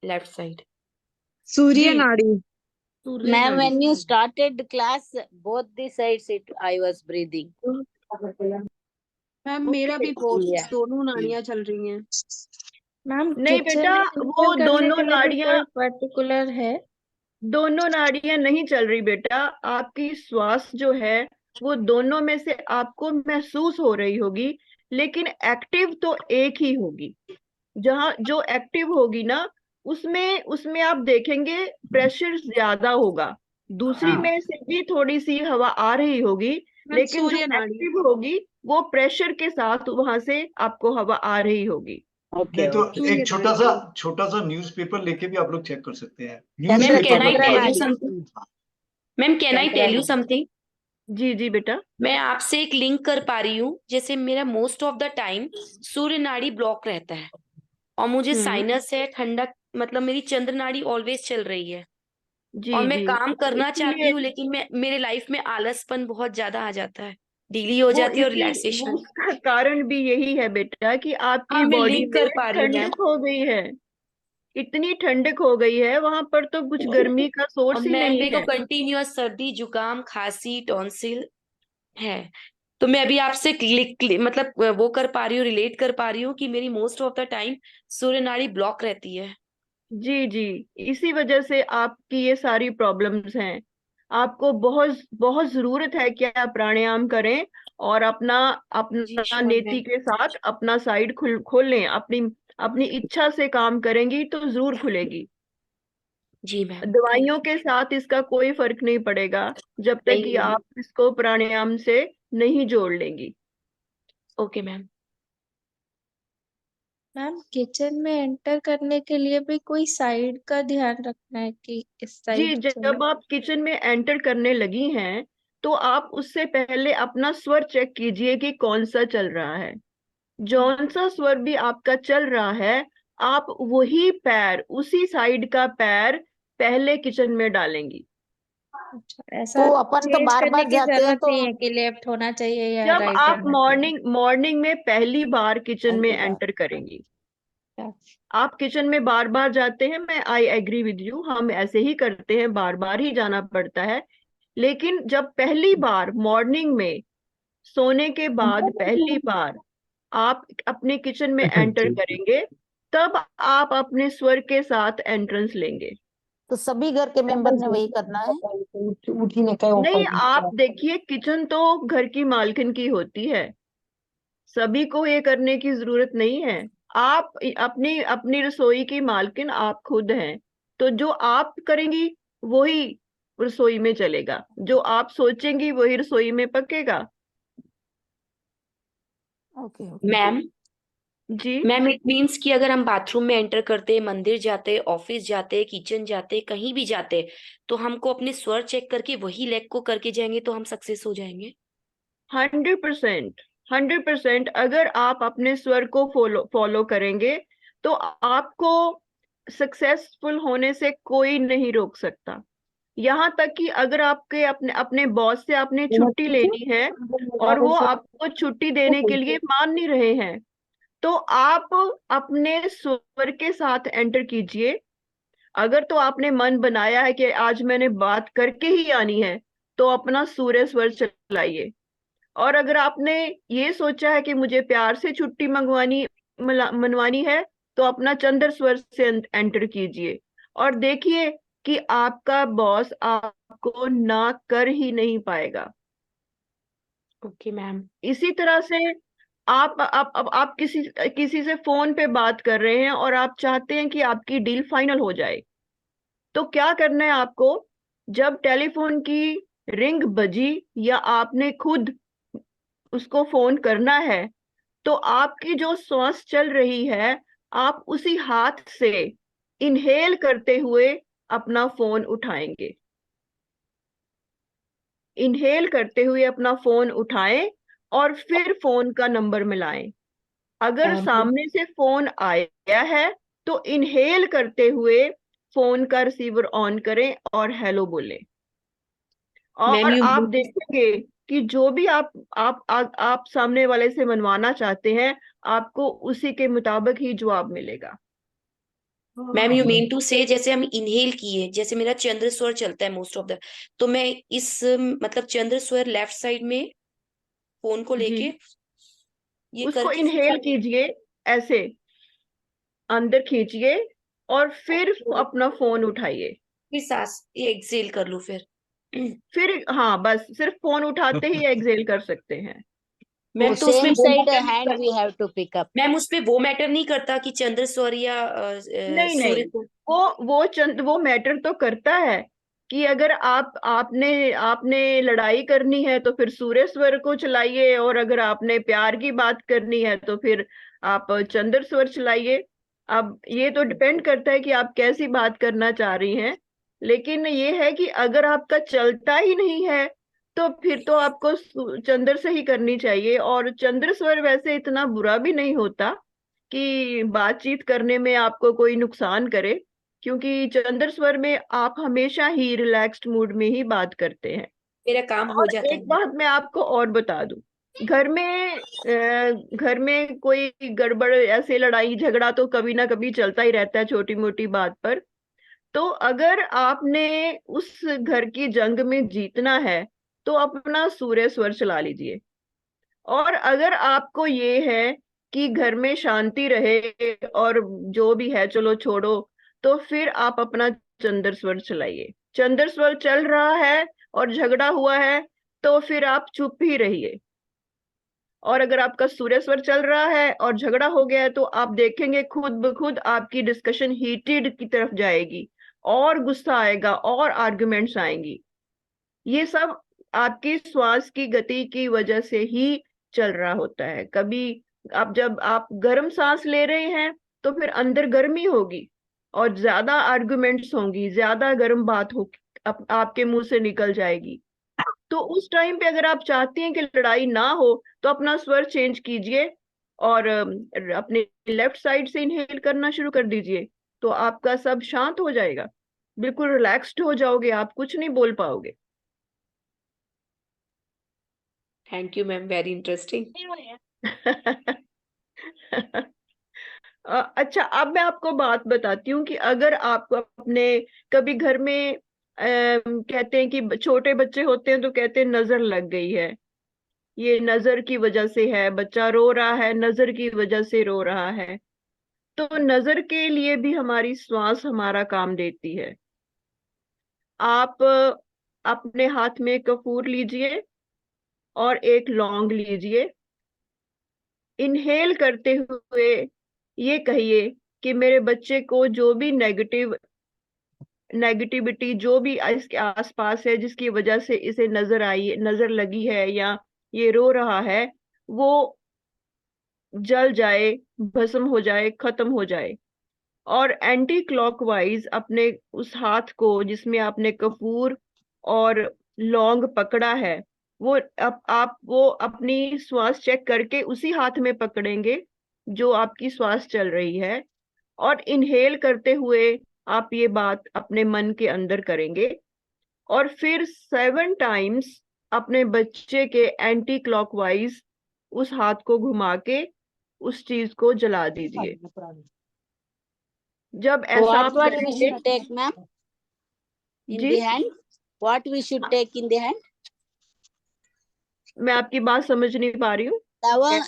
लेफ्ट साइड। Surya जी, Nadi. सूर्य Ma'am, नाड़ी। when you started class, both the sides I was breathing. Ma'am मेरा भी Yeah. दोनों नाड़ियां चल रही हैं। मैम नहीं बेटा, वो दोनों नाड़ियां पर्टिकुलर है? दोनों नाड़ियां नहीं चल रही बेटा। आपकी श्वास जो है वो दोनों में से आपको महसूस हो रही होगी, लेकिन एक्टिव तो एक ही होगी। जहां जो एक्टिव होगी ना, उसमें उसमें आप देखेंगे प्रेशर ज्यादा होगा। दूसरी में से भी थोड़ी सी हवा आ रही होगी, मैम लेकिन जो सूर्य नाड़ी। एक्टिव होगी वो प्रेशर के साथ वहां से आपको हवा आ रही होगी। ओके नहीं तो ओके। एक छोटा सा न्यूज़पेपर लेके भी आप लोग चेक कर सकते हैं। मैम न्यूज़पेपर कैन आई चंद्र टेल यू नाड़ी। Something? Ma'am can I tell you something? जी जी बेटा। मैं आपसे एक लिंक कर पा रही हूँ, जैसे मेरा मोस्ट ऑफ द टाइम सूर्य नाड़ी ब्लॉक रहता है और मुझे साइनस है, ठंडा, मतलब मेरी चंद्र नाड़ी ऑलवेज चल रही है और जी मैं जी, काम करना चाहती इसीलिए हूँ, लेकिन मैं मेरे लाइफ में आलसपन बहुत ज्यादा आ जाता है, ढीली हो वो जाती है और इसी वो रिलैक्सेशन। उसका कारण भी यही है बेटा कि आपकी हाँ मैं बॉडी लिंक में कर पा रही हूँ मैम। ठंडक हो गई है। इतनी ठंडक हो गई है वहां पर, तो कुछ गर्मी का और सोर्स ही मैम नहीं मेरे को है। कंटिन्यूअस सर्दी जुकाम खांसी टॉन्सिल है, तो मैं अभी आपसे मतलब वो कर पा रही हूँ, रिलेट कर पा रही हूँ कि मेरी मोस्ट ऑफ द टाइम सूर्य नाड़ी ब्लॉक रहती है। जी जी, इसी वजह से आपकी ये सारी प्रॉब्लम्स हैं। आपको बहुत बहुत जरूरत है कि आप प्राणायाम करें और अपना जी अपना श्योर नेति मैम। के साथ अपना साइड खोल लें। अपनी अपनी इच्छा से काम करेंगी तो जरूर खुलेगी। जी मैम, थैंक दवाइयों के साथ इसका कोई फर्क नहीं पड़ेगा जब तक नहीं कि मैम। आप इसको प्राणायाम से नहीं जोड़ लेंगी। Okay ma'am. मैम किचन में एंटर करने के लिए भी कोई साइड का ध्यान रखना है कि इस जी, साइड चले? जब आप किचन में एंटर करने लगी हैं तो आप उससे पहले अपना स्वर चेक कीजिए कि कौन सा चल रहा है। जौन सा स्वर भी आपका चल रहा है, आप वही पैर, उसी साइड का पैर पहले किचन में डालेंगी। अच्छा, ऐसा तो अपन तो चेंज बार करने बार की जाते हैं जरूरत तो नहीं है कि लेफ्ट होना चाहिए या जब राइट आप होना चाहिए? मॉर्निंग में पहली बार किचन में एंटर करेंगी, आप किचन में बार बार जाते हैं, मैं आई एग्री विद यू, हम ऐसे ही करते हैं, बार बार ही जाना पड़ता है। लेकिन जब पहली बार मॉर्निंग में सोने के बाद पहली बार आप अपने किचन में एंटर करेंगे, तब आप अपने स्वर के साथ एंट्रेंस लेंगे। तो सभी घर के मेंबर ने वही करना है। नहीं, आप देखिए, किचन तो घर की मालकिन की होती है, सभी को ये करने की जरूरत नहीं है। आप अपनी अपनी रसोई की मालकिन आप खुद हैं, तो जो आप करेंगी वही रसोई में चलेगा, जो आप सोचेंगी वही रसोई में पकेगा। ओके मैम, जी मैम इट मीन्स कि अगर हम बाथरूम में एंटर करते हैं, मंदिर जाते हैं, ऑफिस जाते हैं, किचन जाते हैं, कहीं भी जाते हैं, तो हमको अपने स्वर चेक करके वही लेग को करके जाएंगे तो हम सक्सेस हो जाएंगे? 100%, 100%। अगर आप अपने स्वर को फॉलो करेंगे तो आपको सक्सेसफुल होने से कोई नहीं रोक सकता। यहाँ तक कि अगर आपके अपने अपने बॉस से आपने छुट्टी लेनी है और वो आपको छुट्टी देने के लिए मान नहीं रहे हैं, तो आप अपने स्वर के साथ एंटर कीजिए। अगर तो आपने मन बनाया है कि आज मैंने बात करके ही आनी है, तो अपना सूर्य स्वर चलाइए। और अगर आपने ये सोचा है कि मुझे प्यार से छुट्टी मनवानी है, तो अपना चंद्र स्वर से एंटर कीजिए और देखिए कि आपका बॉस आपको ना कर ही नहीं पाएगा। Okay ma'am. इसी तरह से आप किसी किसी से फोन पे बात कर रहे हैं और आप चाहते हैं कि आपकी डील फाइनल हो जाए, तो क्या करना है आपको? जब टेलीफोन की रिंग बजी या आपने खुद उसको फोन करना है, तो आपकी जो सांस चल रही है, आप उसी हाथ से इनहेल करते हुए अपना फोन उठाएंगे। इनहेल करते हुए अपना फोन उठाएं और फिर फोन का नंबर मिलाएं। अगर सामने से फोन आया है तो इनहेल करते हुए फोन का रिसीवर ऑन करें और हेलो बोलें। मैम और यू आप देखेंगे कि जो भी आप सामने वाले से मनवाना चाहते हैं, आपको उसी के मुताबिक ही जवाब मिलेगा। मैम यू मीन टू से जैसे हम इनहेल किए, जैसे मेरा चंद्र स्वर चलता है मोस्ट ऑफ द, तो मैं इस मतलब चंद्र स्वर लेफ्ट साइड में फोन को जी, लेके ये उसको करके इनहेल कीजिए, ऐसे अंदर खींचिए और फिर अपना फोन उठाइए। फिर सांस ये एक्सेल कर लूं फिर हाँ, बस सिर्फ फोन उठाते ही एक्सेल कर सकते हैं। मैम तो उसमें सेम वो साइड मैटर नहीं and we have to pick up. Ma'am उसमें वो मैटर नहीं करता कि चंद्र स्वर या नहीं नहीं, सूर्य स्वर? वो मैटर तो करता है कि अगर आपने आपने लड़ाई करनी है तो फिर सूर्य स्वर को चलाइए, और अगर आपने प्यार की बात करनी है तो फिर आप चंद्र स्वर चलाइए। अब ये तो डिपेंड करता है कि आप कैसी बात करना चाह रही हैं, लेकिन ये है कि अगर आपका चलता ही नहीं है तो फिर तो आपको चंद्र से ही करनी चाहिए। और चंद्र स्वर वैसे इतना बुरा भी नहीं होता कि बातचीत करने में आपको कोई नुकसान करे, क्योंकि चंद्र स्वर में आप हमेशा ही रिलैक्स्ड मूड में ही बात करते हैं। मेरा काम हो और जाता एक है। बात मैं आपको और बता दूं, घर में कोई गड़बड़, ऐसे लड़ाई झगड़ा तो कभी ना कभी चलता ही रहता है छोटी मोटी बात पर। तो अगर आपने उस घर की जंग में जीतना है तो अपना सूर्य स्वर चला लीजिए। और अगर आपको ये है कि घर में शांति रहे और जो भी है चलो छोड़ो, तो फिर आप अपना चंद्र स्वर चलाइए। चंद्र स्वर चल रहा है और झगड़ा हुआ है तो फिर आप चुप ही रहिए। और अगर आपका सूर्य स्वर चल रहा है और झगड़ा हो गया है तो आप देखेंगे खुद ब खुद आपकी डिस्कशन हीटेड की तरफ जाएगी और गुस्सा आएगा और आर्गुमेंट्स आएंगी। ये सब आपकी श्वास की गति की वजह से ही चल रहा होता है। कभी जब आप गर्म सांस ले रहे हैं तो फिर अंदर गर्मी होगी और ज्यादा आर्गुमेंट्स होंगी, ज्यादा गर्म बात हो आपके मुंह से निकल जाएगी। तो उस टाइम पे अगर आप चाहती हैं कि लड़ाई ना हो तो अपना स्वर चेंज कीजिए और अपने लेफ्ट साइड से इनहेल करना शुरू कर दीजिए, तो आपका सब शांत हो जाएगा, बिल्कुल रिलैक्स्ड हो जाओगे, आप कुछ नहीं बोल पाओगे। Thank you ma'am, very interesting. अच्छा, अब मैं आपको बात बताती हूँ कि अगर आपको अपने कभी घर में कहते हैं कि छोटे बच्चे होते हैं तो कहते हैं नजर लग गई है, ये नजर की वजह से है, बच्चा रो रहा है नजर की वजह से रो रहा है। तो नजर के लिए भी हमारी श्वास हमारा काम देती है। आप अपने हाथ में कपूर लीजिए और एक लौंग लीजिए। इनहेल करते हुए ये कहिए कि मेरे बच्चे को जो भी नेगेटिविटी जो भी इसके आसपास है जिसकी वजह से इसे नजर लगी है या ये रो रहा है, वो जल जाए, भस्म हो जाए, खत्म हो जाए। और एंटी क्लॉकवाइज अपने उस हाथ को जिसमें आपने कपूर और लौंग पकड़ा है, वो आप वो अपनी श्वास चेक करके उसी हाथ में पकड़ेंगे जो आपकी श्वास चल रही है, और इनहेल करते हुए आप ये बात अपने मन के अंदर करेंगे और फिर 7 टाइम्स अपने बच्चे के एंटी क्लॉकवाइज उस हाथ को घुमा के उस चीज को जला दीजिए। जब ऐसा आप What we करेंगे, should take, ma'am, in ji the hand? What we should take in the hand? मैं आपकी बात समझ नहीं पा रही हूँ।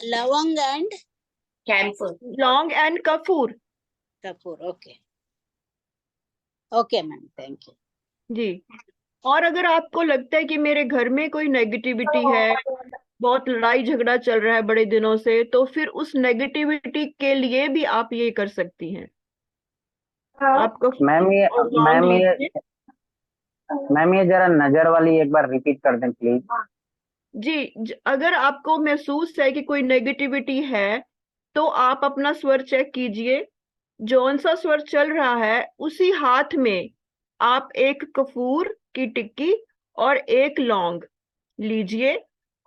Lavang and camphor. लौंग एंड कपूर। kapoor. Okay. Okay, ma'am. Thank you. जी, और अगर आपको लगता है कि मेरे घर में कोई नेगेटिविटी है, बहुत लड़ाई झगड़ा चल रहा है बड़े दिनों से, तो फिर उस नेगेटिविटी के लिए भी आप ये कर सकती हैं। आपको मैम ये जरा नजर वाली एक बार रिपीट कर दें प्लीज। जी, अगर आपको महसूस है कि कोई नेगेटिविटी है तो आप अपना स्वर चेक कीजिए, जौन सा स्वर चल रहा है उसी हाथ में आप एक कपूर की टिक्की और एक लौंग लीजिए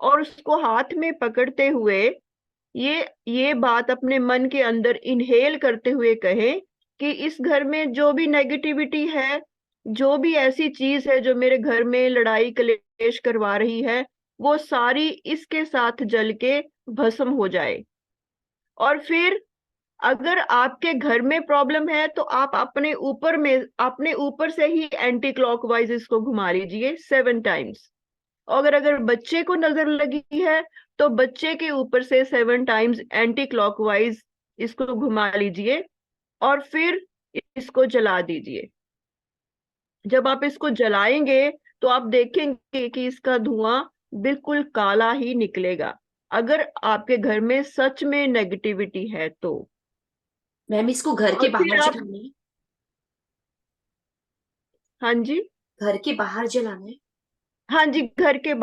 और उसको हाथ में पकड़ते हुए ये बात अपने मन के अंदर इनहेल करते हुए कहें कि इस घर में जो भी नेगेटिविटी है, जो भी ऐसी चीज है जो मेरे घर में लड़ाई कलेश करवा रही है, वो सारी इसके साथ जल के भस्म हो जाए। और फिर अगर आपके घर में प्रॉब्लम है तो आप अपने ऊपर से ही एंटी क्लॉकवाइज इसको घुमा लीजिए 7 टाइम्स। अगर बच्चे को नजर लगी है तो बच्चे के ऊपर से 7 टाइम्स एंटी क्लॉकवाइज इसको घुमा लीजिए और फिर इसको जला दीजिए। जब आप इसको जलाएंगे तो आप देखेंगे कि इसका धुआं बिल्कुल काला ही निकलेगा, अगर आपके घर में सच में नेगेटिविटी है तो। मैम इसको घर के और फिर बाहर आप, जलाना है? हाँ जी, घर के बाहर जलाना है? हाँ जी, घर के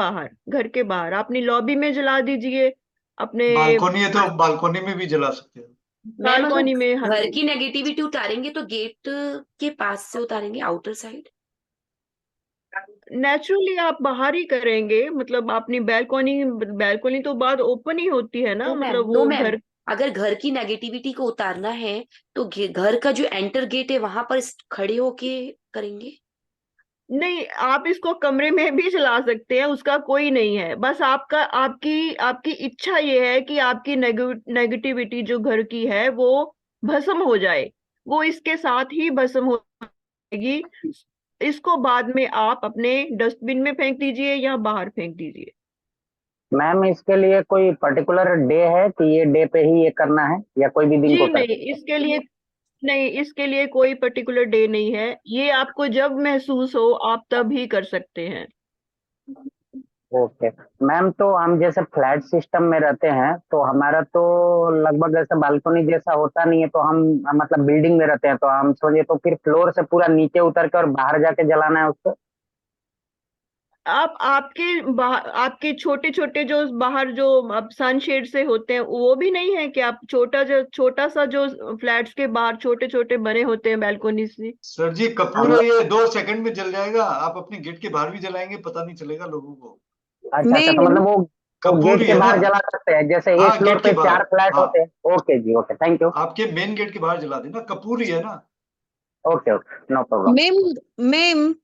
बाहर अपनी लॉबी में जला दीजिए, अपने बालकोनी है तो बालकोनी में भी जला सकते हैं। मैम बालकोनी में। हाँ घर जी, की नेगेटिविटी उतारेंगे तो गेट के पास से उतारेंगे, आउटर साइड? नेचुरली आप बाहर ही करेंगे, मतलब अपनी बैल्कोनी तो बाद ओपन ही होती है ना, नो मैम, मतलब नो वो मैम, घर। अगर घर की नेगेटिविटी को उतारना है तो घर का जो एंटर गेट है वहां पर खड़े होके करेंगे? नहीं, आप इसको कमरे में भी जला सकते हैं, उसका कोई नहीं है, बस आपकी इच्छा ये है कि आपकी नेगेटिविटी जो घर की है वो भस्म हो जाए, वो इसके साथ ही भस्म हो जाएगी। इसको बाद में आप अपने डस्टबिन में फेंक दीजिए या बाहर फेंक दीजिए। मैम इसके लिए कोई पर्टिकुलर डे है कि ये डे पे ही ये करना है या कोई भी दिन जी को कर? नहीं, इसके लिए कोई पर्टिकुलर डे नहीं है, ये आपको जब महसूस हो आप तब ही कर सकते हैं। ओके मैम, तो हम जैसे फ्लैट सिस्टम में रहते हैं तो हमारा तो लगभग ऐसा बालकनी जैसा होता नहीं है, तो हम मतलब बिल्डिंग में रहते हैं, तो हम समझे तो फिर फ्लोर से पूरा नीचे उतर के और बाहर जाके जलाना है उसको। आप आपके छोटे छोटे जो बाहर जो अब सनशेड से होते हैं वो भी नहीं है कि आप छोटा सा जो फ्लैट्स के बाहर छोटे छोटे बने होते हैं बैल्कोनी से? सर जी कपूर है, ये 2 सेकंड में जल जाएगा। आप अपने गेट के बाहर भी जलाएंगे, पता नहीं चलेगा लोगों को। अच्छा अच्छा, तो मैम मतलब वो कपूर गेट ही के है ना? बाहर जला सकते हैं, जैसे एक हाँ, फ्लोर गेट के पे बाहर। 4 फ्लैट हाँ, होते हैं। ओके जी, ओके, थैंक यू। आपके मेन गेट के बाहर जला देना, कपूर ही है ना? Okay okay, no problem. Ma'am ma'am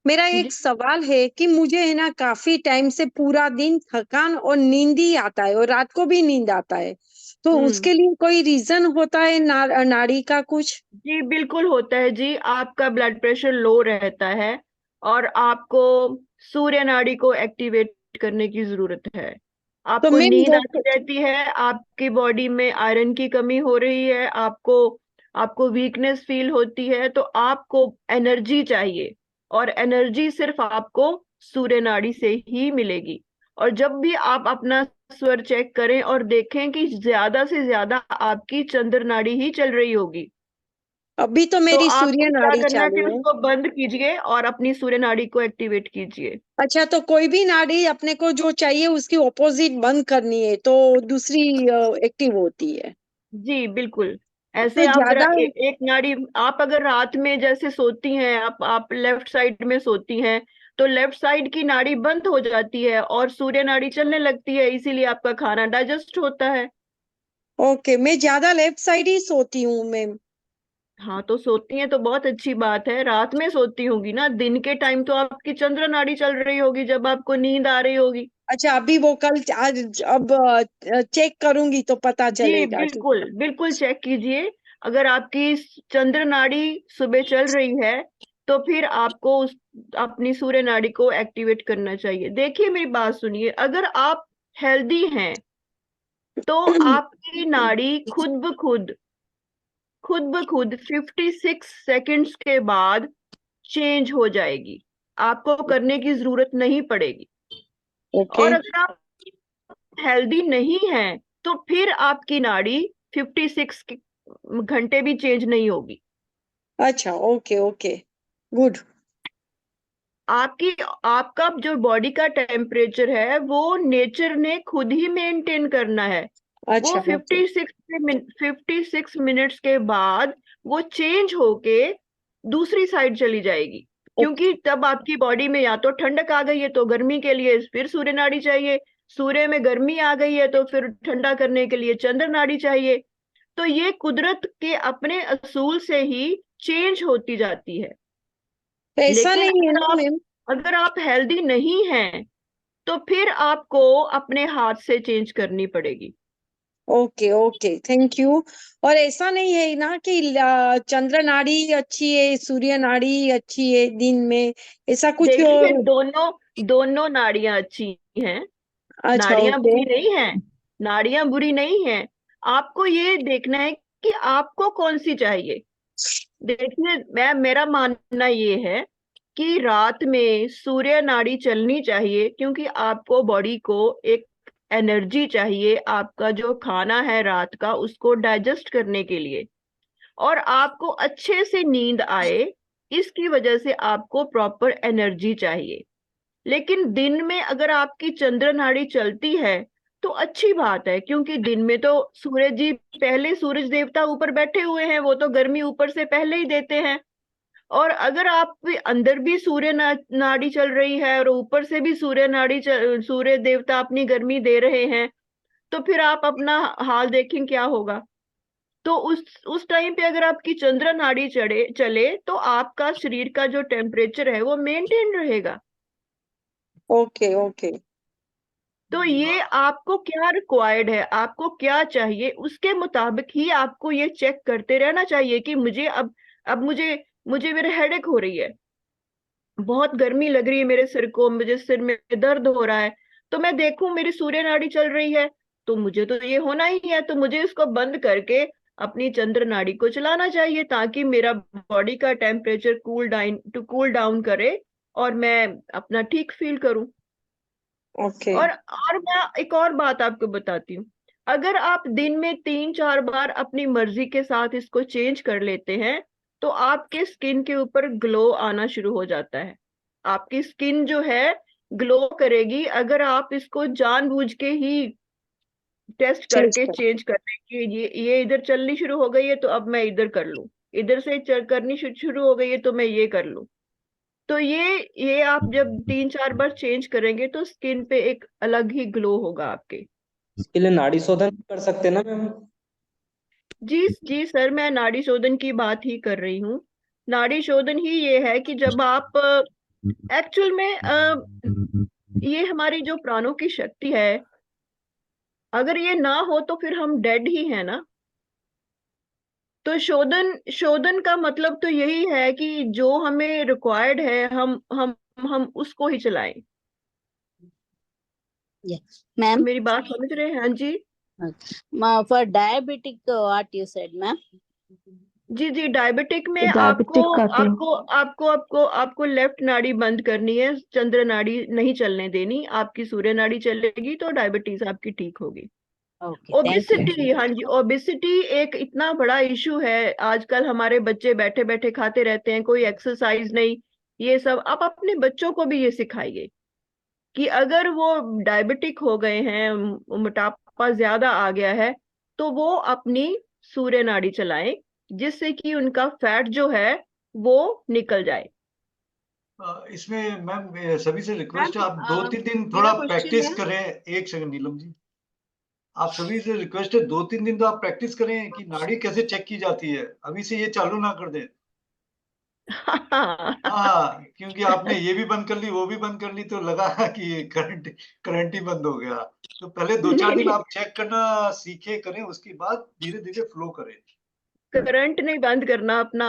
मेरा जी एक सवाल है कि मुझे है ना काफी टाइम से पूरा दिन थकान और नींद ही आता है और रात को भी नींद आता है, तो हम्म उसके लिए कोई रीजन होता है नाड़ी का कुछ? जी बिल्कुल होता है जी। आपका ब्लड प्रेशर लो रहता है और आपको सूर्य नाड़ी को एक्टिवेट करने की जरूरत है। तो आपको मैम नींद आती डॉक्टर रहती है, आपकी बॉडी में आयरन की कमी हो रही है, आपको आपको वीकनेस फील होती है, तो आपको एनर्जी चाहिए और एनर्जी सिर्फ आपको सूर्य नाड़ी से ही मिलेगी। और जब भी आप अपना स्वर चेक करें और देखें कि ज्यादा से ज्यादा आपकी चंद्र नाड़ी ही चल रही होगी, अभी तो तो मेरी आपको सूर्य क्या नाड़ी करना है कि चालू है। उसको बंद कीजिए और अपनी सूर्य नाड़ी को एक्टिवेट कीजिए। अच्छा, तो कोई भी नाड़ी अपने को जो चाहिए उसकी ऑपोजिट बंद करनी है तो दूसरी एक्टिव होती है। जी बिल्कुल। तो ऐसे आप ज्यादा एक नाड़ी, आप अगर रात में जैसे सोती हैं, आप लेफ्ट साइड में सोती हैं, तो लेफ्ट साइड की नाड़ी बंद हो जाती है और सूर्य नाड़ी चलने लगती है, इसीलिए आपका खाना डाइजेस्ट होता है। ओके, मैं ज्यादा लेफ्ट साइड ही सोती हूँ मैम। हाँ, तो सोती हैं तो बहुत अच्छी बात है। रात में सोती होगी ना, दिन के टाइम तो आपकी चंद्र नाड़ी चल रही होगी जब आपको नींद आ रही होगी। अच्छा, अभी वो कल आज अब चेक करूंगी तो पता जी चलेगा कि बिल्कुल बिल्कुल चेक कीजिए। अगर आपकी चंद्र नाड़ी सुबह चल रही है तो फिर आपको अपनी सूर्य नाड़ी को एक्टिवेट करना चाहिए। देखिए मेरी बात सुनिए, अगर आप हेल्दी हैं तो आपकी नाड़ी खुद ब खुद 56 सेकंड्स के बाद चेंज हो जाएगी, आपको करने की जरूरत नहीं पड़ेगी। ओके। और अगर आप हेल्दी नहीं है तो फिर आपकी नाड़ी 56 घंटे भी चेंज नहीं होगी। अच्छा, ओके ओके, गुड। आपकी आपका जो बॉडी का टेम्परेचर है वो नेचर ने खुद ही मेंटेन करना है। वो अच्छा, ओके 56 मिनट्स के बाद वो चेंज होके दूसरी साइड चली जाएगी, क्योंकि तब आपकी बॉडी में या तो ठंडक आ गई है तो गर्मी के लिए फिर सूर्य नाड़ी चाहिए, सूर्य में गर्मी आ गई है तो फिर ठंडा करने के लिए चंद्र नाड़ी चाहिए। तो ये कुदरत के अपने असूल से ही चेंज होती जाती है। ऐसा लेकिन नहीं है ना मैम? अगर आप हेल्दी नहीं हैं तो फिर आपको अपने हाथ से चेंज करनी पड़ेगी। Okay okay, thank you. और ऐसा नहीं है ना कि चंद्र नाड़ी अच्छी है सूर्य नाड़ी अच्छी है दिन में, ऐसा कुछ देखिए दोनों दोनों नाड़ियां अच्छी हैं, अच्छा, नाड़ियां ओके बुरी नहीं हैं, नाड़ियां बुरी नहीं हैं। आपको ये देखना है कि आपको कौन सी चाहिए। देखिए मेरा मानना ये है कि रात में सूर्य नाड़ी चलनी चाहिए, क्योंकि आपको बॉडी को एक एनर्जी चाहिए आपका जो खाना है रात का उसको डाइजेस्ट करने के लिए, और आपको अच्छे से नींद आए, इसकी वजह से आपको प्रॉपर एनर्जी चाहिए। लेकिन दिन में अगर आपकी चंद्र नाड़ी चलती है तो अच्छी बात है, क्योंकि दिन में तो सूरज जी पहले, सूरज देवता ऊपर बैठे हुए हैं, वो तो गर्मी ऊपर से पहले ही देते हैं। और अगर आप अंदर भी सूर्य नाड़ी चल रही है और ऊपर से भी सूर्य देवता अपनी गर्मी दे रहे हैं, तो फिर आप अपना हाल देखें क्या होगा। तो उस टाइम पे अगर आपकी चंद्र नाड़ी चले तो आपका शरीर का जो टेम्परेचर है वो मेंटेन रहेगा। Okay okay. तो ये आपको क्या रिक्वायर्ड है, आपको क्या चाहिए, उसके मुताबिक ही आपको ये चेक करते रहना चाहिए कि मुझे अब मुझे मेरे हेडेक हो रही है, बहुत गर्मी लग रही है मेरे सिर को, मुझे सिर में दर्द हो रहा है, तो मैं देखूं मेरी सूर्य नाड़ी चल रही है, तो मुझे तो ये होना ही है, तो मुझे इसको बंद करके अपनी चंद्र नाड़ी को चलाना चाहिए, ताकि मेरा बॉडी का टेम्परेचर कूल डाउन करे और मैं अपना ठीक फील करूं। ओके और मैं एक और बात आपको बताती हूँ। अगर आप दिन में 3-4 बार अपनी मर्जी के साथ इसको चेंज कर लेते हैं तो आपके स्किन के ऊपर ग्लो आना शुरू हो जाता है। आपकी स्किन जो है ग्लो करेगी अगर आप इसको जानबूझ के ही टेस्ट चेंज करके कर चेंज कर लें कि ये इधर चलनी शुरू हो गई है तो अब मैं इधर कर लूं, इधर से करनी शुरू हो गई है तो मैं ये कर लूं। तो ये आप जब 3-4 बार चेंज करेंगे तो स्किन पे एक अलग ही ग्लो होगा आपके। इसके लिए नाड़ी शोधन कर सकते हैं ना मैम? जी जी सर, मैं नाड़ी शोधन की बात ही कर रही हूँ। नाड़ी शोधन ही ये है कि जब आप एक्चुअल में ये हमारी जो प्राणों की शक्ति है, अगर ये ना हो तो फिर हम डेड ही है ना। तो शोधन शोधन का मतलब तो यही है कि जो हमें रिक्वायर्ड है हम उसको ही चलाएं। Ma'am, मेरी बात समझ रहे हैं? हाँ जी for diabetic, what you said, ma'am? जी जी, डायबिटिक में डायबिटिक का तो आपको लेफ्ट नाड़ी बंद करनी है, चंद्र नाड़ी नहीं चलने देनी। आपकी सूर्य नाड़ी चलेगी तो डायबिटीज आपकी ठीक होगी। Okay, thank you. ओबिसिटी, हाँ जी, ओबिसिटी एक इतना बड़ा इशू है आजकल। हमारे बच्चे बैठे बैठे खाते रहते हैं, कोई एक्सरसाइज नहीं। ये सब आप अपने बच्चों को भी ये सिखाइए कि अगर वो डायबिटिक हो गए हैं, मोटापा ज्यादा आ गया है, तो वो अपनी सूर्य नाड़ी चलाएं जिससे कि उनका फैट जो है वो निकल जाए। इसमें मैम सभी से रिक्वेस्ट है, आप मैम, 2-3 दिन मेरा थोड़ा क्वेश्चन प्रैक्टिस है। करें। एक सेकंड नीलम जी, आप सभी से रिक्वेस्ट है 2-3 दिन तो आप प्रैक्टिस करें कि नाड़ी कैसे चेक की जाती है। अभी से ये चालू ना कर दें। हाँ, क्योंकि आपने ये भी बंद कर ली, वो भी बंद कर ली, तो लगा कि करंट ही बंद हो गया। तो पहले 2-4 दिन नहीं, आप चेक करना सीखे करें, उसके बाद धीरे-धीरे फ्लो करें। करंट नहीं बंद करना अपना।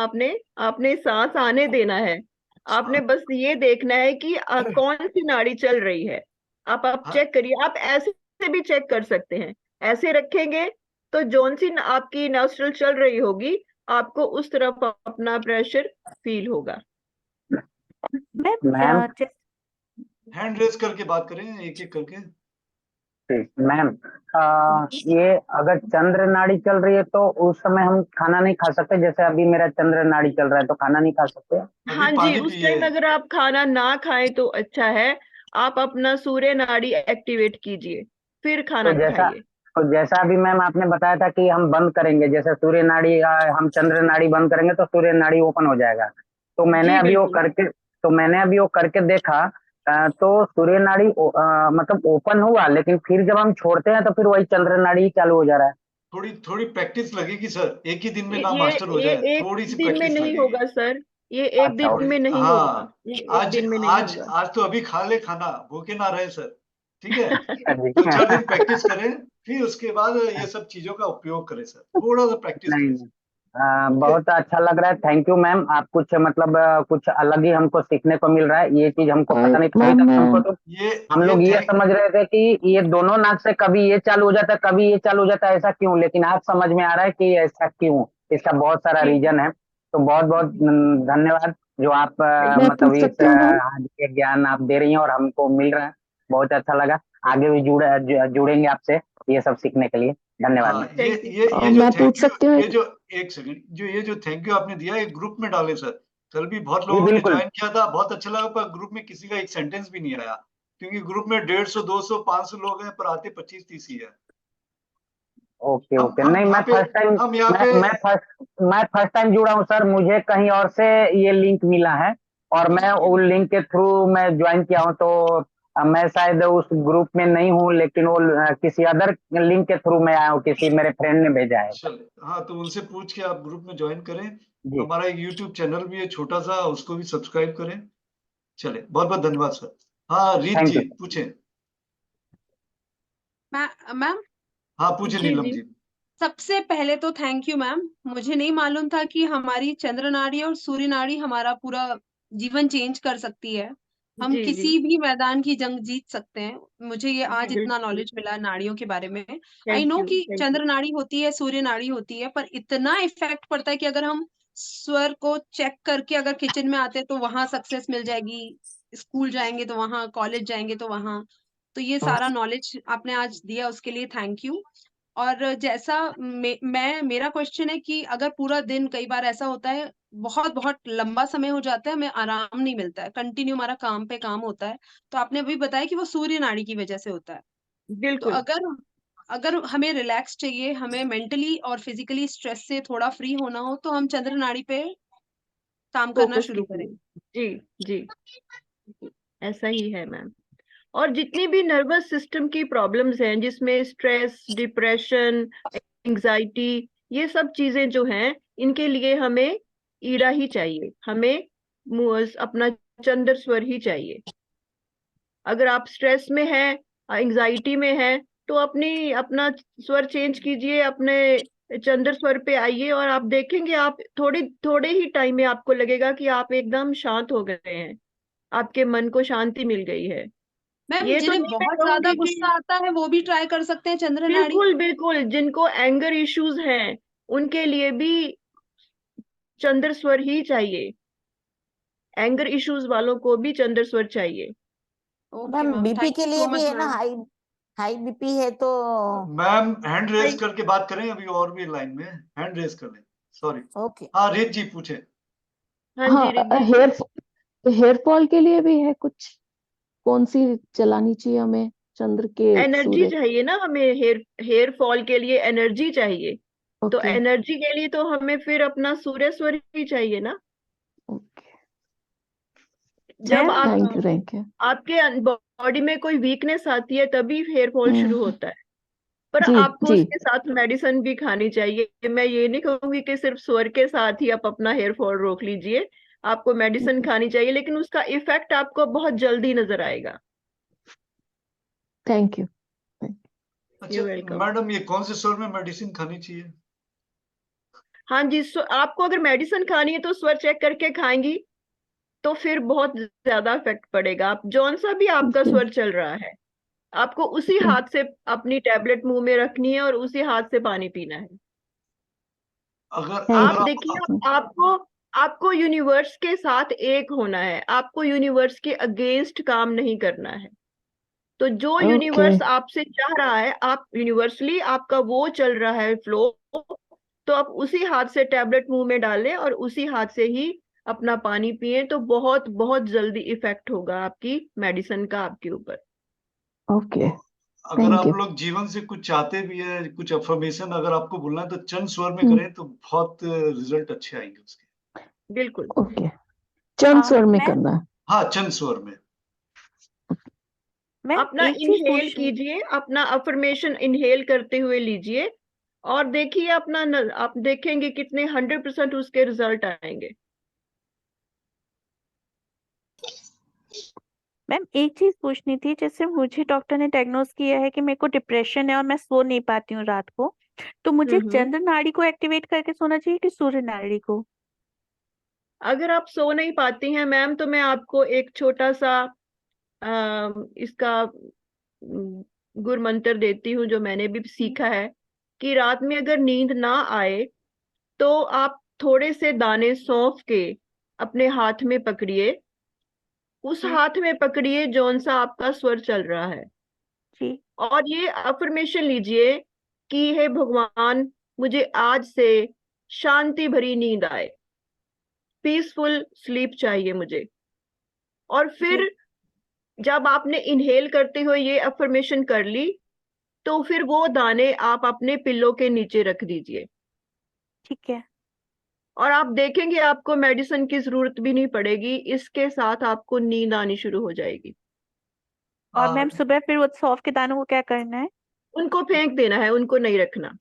आपने सांस आने देना है। आपने बस ये देखना है कि कौन सी नाड़ी चल रही है। आप हाँ, चेक करिए। आप ऐसे भी चेक कर सकते हैं। ऐसे रखेंगे तो जौन सी आपकी नॉस्ट्रल चल रही होगी, आपको उस तरफ अपना प्रेशर फील होगा। मैम हैंड रेज करके बात करें एक-एक करके। मैम ये अगर चंद्र नाड़ी चल रही है तो उस समय हम खाना नहीं खा सकते? जैसे अभी मेरा चंद्र नाड़ी चल रहा है तो खाना नहीं खा सकते? हाँ जी, पानी उस पिए। टाइम अगर आप खाना ना खाएं तो अच्छा है। आप अपना सूर्य नाड़ी एक्टिवेट कीजिए, फिर खाना तो जैसा खाइए। तो जैसा अभी मैम आपने बताया था कि हम बंद करेंगे, जैसे सूर्य नाड़ी हम चंद्र नाड़ी बंद करेंगे तो सूर्य नाड़ी ओपन हो जाएगा। तो मैंने जी अभी वो बिल्कुल। करके तो मैंने अभी वो करके देखा। तो सूर्य नाड़ी मतलब ओपन हुआ, लेकिन फिर जब हम छोड़ते हैं तो फिर वही चंद्र नाड़ी ही चालू हो जा रहा है। थोड़ी प्रैक्टिस लगेगी सर, एक ही दिन में ना ये मास्टर हो ये जाए, एक थोड़ी सी दिन में प्रैक्टिस नहीं लगेगी। होगा सर। ये एक अच्छा दिन में नहीं होगा। हाँ, ये एक आज दिन में नहीं आज होगा। आज तो अभी खा ले खाना, भूखे ना रहे सर, ठीक है? जी 2-4 दिन प्रैक्टिस करें, फिर उसके बाद ये सब चीजों का उपयोग करें सर, थोड़ा सा प्रैक्टिस नहीं करें नहीं। सर। ठीक है? बहुत अच्छा लग रहा है, थैंक यू मैम। आप कुछ मतलब कुछ अलग ही हमको सीखने को मिल रहा है, ये चीज हमको पता नहीं था। अभी तक हमको तो हम लोग ये समझ रहे थे कि ये दोनों नाक से कभी ये चालू हो जाता है, कभी ये चालू हो जाता है, ऐसा क्यों? लेकिन आज समझ में आ रहा है कि ऐसा क्यों। इसका बहुत सारा जी रीजन है। तो बहुत बहुत धन्यवाद जो आप मैं मतलब पूछ इस सकती हूँ मैम? आज के ज्ञान आप दे रही हैं और हमको मिल रहा है। बहुत अच्छा लगा। आगे भी जुड़ेंगे आपसे ये सब सीखने के लिए। धन्यवाद हाँ, मैम। Thank you. ये जो मैं पूछ थैंक यू, सकती हूँ? ये जो एक सेकंड, ये जो थैंक यू आपने दिया, एक ग्रुप में डाले सर। कल भी बहुत जी लोगों ने बिल्कुल। ज्वाइन किया था, बहुत अच्छा लगा, पर ग्रुप में किसी का एक सेंटेंस भी नहीं आया, क्योंकि ग्रुप में 150, 200, 500 लोग हैं, पर आते 25-30 ही है। ओके हम ओके। हम नहीं, यहाँ पे हम यहाँ पे मैं फर्स्ट टाइम जुड़ा हूँ सर। मुझे कहीं और से ये लिंक मिला है और मैं कोई वो नहीं। लिंक के थ्रू मैं ज्वाइन किया हूँ। तो मैं शायद उस ग्रुप में नहीं हूँ, लेकिन वो किसी अदर लिंक के थ्रू मैं आया हूँ, किसी मेरे फ्रेंड ने भेजा है। चल, हाँ, तो उनसे पूछ के आप ग्रुप में ज्वाइन करें। जी हमारा एक यूट्यूब चैनल भी है छोटा सा, उसको भी सब्सक्राइब करें। चले, बहुत बहुत धन्यवाद सर। हाँ, रीत थैंक जी यू। पूछें। मैम, हाँ, पूछे जी नीलम जी जी। सबसे पहले तो थैंक यू मैम। मुझे नहीं मालूम था कि हमारी चंद्र नाड़ी और सूर्य नाड़ी हमारा पूरा जीवन चेंज कर सकती है। हम जी जी किसी भी मैदान की जंग जीत सकते हैं। मुझे ये जी आज इतना बिल्कुल। नॉलेज मिला नाड़ियों के बारे में। आई थैंक नो यू, कि थैंक यू। चंद्र नाड़ी होती है, सूर्य नाड़ी होती है, पर इतना इफेक्ट पड़ता है कि अगर हम स्वर को चेक करके अगर किचन में आते हैं तो वहां सक्सेस मिल जाएगी, स्कूल जाएंगे तो वहां, कॉलेज जाएंगे तो वहां। तो ये सारा नॉलेज आपने आज दिया उसके लिए थैंक यू। और जैसा मेरा क्वेश्चन है कि अगर पूरा दिन, कई बार ऐसा होता है बहुत बहुत लंबा समय हो जाता है, हमें आराम नहीं मिलता है, कंटिन्यू हमारा काम पे काम होता है, तो आपने अभी बताया कि वो सूर्य नाड़ी की वजह से होता है। तो बिल्कुल अगर अगर हमें रिलैक्स चाहिए, हमें मेंटली और फिजिकली स्ट्रेस से थोड़ा फ्री होना हो, तो हम चंद्र नाड़ी पे काम करना फोकस शुरू करें। कीजिए। जी जी, ऐसा ही है मैम। और जितनी भी नर्वस सिस्टम की प्रॉब्लम्स हैं, जिसमें स्ट्रेस, डिप्रेशन, एंजाइटी, ये सब चीजें जो हैं, इनके लिए हमें ईड़ा ही चाहिए, हमें अपना चंद्र स्वर ही चाहिए। अगर आप स्ट्रेस में हैं, एंजाइटी में हैं, तो अपना स्वर चेंज कीजिए, अपने चंद्र स्वर पे आइए, और आप देखेंगे आप थोड़े ही टाइम में आपको लगेगा कि आप एकदम शांत हो गए हैं, आपके मन को शांति मिल गई है। मैम ये तो जिन्हें नहीं मैं बहुत ज्यादा कहूंगी गुस्सा कि आता है वो भी ट्राई कर सकते हैं चंद्र नाड़ी। बिल्कुल बिल्कुल, जिनको एंगर इश्यूज हैं उनके लिए भी चंद्र स्वर ही चाहिए। एंगर इश्यूज वालों को भी चंद्र स्वर चाहिए। Okay ma'am ma'am, BP thank के यू लिए सो भी मच है ना, मैम। हाई हाई बीपी है तो। मैम हैंड रेज भाई, करके बात करें, अभी और भी लाइन में हैंड रेज कर लें। सॉरी। ओके। हाँ रित जी पूछे। हाँ हाँ, जी रिद्धि जी। हेयर फॉल के लिए भी है कुछ? कौन सी चलानी चाहिए हमें, चंद्र के एनर्जी सूर्य? चाहिए ना हमें, हेयर फॉल के लिए एनर्जी चाहिए। तो ओके एनर्जी के लिए तो हमें फिर अपना सूर्य स्वर ही चाहिए ना। ओके, जब मैम आप थैंक यू। आपके बॉडी में कोई वीकनेस आती है तभी हेयर फॉल शुरू हम्म, होता है। पर जी आपको जी। उसके साथ मेडिसिन भी खानी चाहिए। मैं ये नहीं कहूंगी कि सिर्फ स्वर के साथ ही आप अपना हेयर फॉल रोक लीजिए, आपको मेडिसिन खानी चाहिए, लेकिन उसका इफेक्ट आपको बहुत जल्दी नजर आएगा। Thank you. अच्छा यू वेलकम। मैडम, ये कौन से स्वर में मेडिसिन खानी चाहिए? हाँ जी, आपको अगर मेडिसिन खानी है तो स्वर चेक करके खाएंगी तो फिर बहुत ज्यादा इफेक्ट पड़ेगा। आप जौन सा भी आपका जी स्वर चल रहा है, आपको उसी हाथ से अपनी टैबलेट मुंह में रखनी है और उसी हाथ से पानी पीना है। अगर थैंक आप अगर देखिए, यू। आपको आपको यूनिवर्स के साथ एक होना है, आपको यूनिवर्स के अगेंस्ट काम नहीं करना है। तो जो ओके यूनिवर्स आपसे चाह रहा है, आप यूनिवर्सली आपका वो चल रहा है फ्लो, तो आप उसी हाथ से टैबलेट मुंह में डालें और उसी हाथ से ही अपना पानी पिए, तो बहुत बहुत जल्दी इफेक्ट होगा आपकी मेडिसिन का आपके ऊपर। ओके, अगर थैंक आप यू। लोग जीवन से कुछ चाहते भी है, कुछ अफर्मेशन अगर आपको बोलना है तो चंद स्वर में हम्म, करें तो बहुत रिजल्ट अच्छे आएंगे उसके। बिल्कुल। ओके, चंद स्वर में मैम करना है। हाँ चंद स्वर में। मैम अपना एक चीज इनहेल पूछनी। कीजिए, अपना अफर्मेशन इनहेल करते हुए लीजिए, और देखिए आप देखेंगे कितने 100% उसके रिजल्ट आएंगे। मैम एक चीज पूछनी थी, जैसे मुझे डॉक्टर ने डायग्नोस किया है कि मेरे को डिप्रेशन है और मैं सो नहीं पाती हूँ रात को, तो मुझे हम्म। चंद्र नाड़ी को एक्टिवेट करके सोना चाहिए कि सूर्य नाड़ी को? अगर आप सो नहीं पाती हैं मैम, तो मैं आपको एक छोटा सा इसका गुर मंत्र देती हूँ, जो मैंने भी सीखा है, कि रात में अगर नींद ना आए तो आप थोड़े से दाने सौंफ के अपने हाथ में पकड़िए, उस हाथ में पकड़िए जौन सा आपका स्वर चल रहा है, जी। और ये अफर्मेशन लीजिए कि हे भगवान, मुझे आज से शांति भरी नींद आए, पीसफुल स्लीप चाहिए मुझे। और फिर जी जब आपने इनहेल करते हुए ये अफर्मेशन कर ली, तो फिर वो दाने आप अपने पिल्लो के नीचे रख दीजिए, ठीक है। और आप देखेंगे आपको मेडिसिन की जरूरत भी नहीं पड़ेगी, इसके साथ आपको नींद आनी शुरू हो जाएगी। और आ, मैम सुबह फिर वो सौंफ के दानों को क्या करना है? उनको फेंक देना है, उनको नहीं रखना।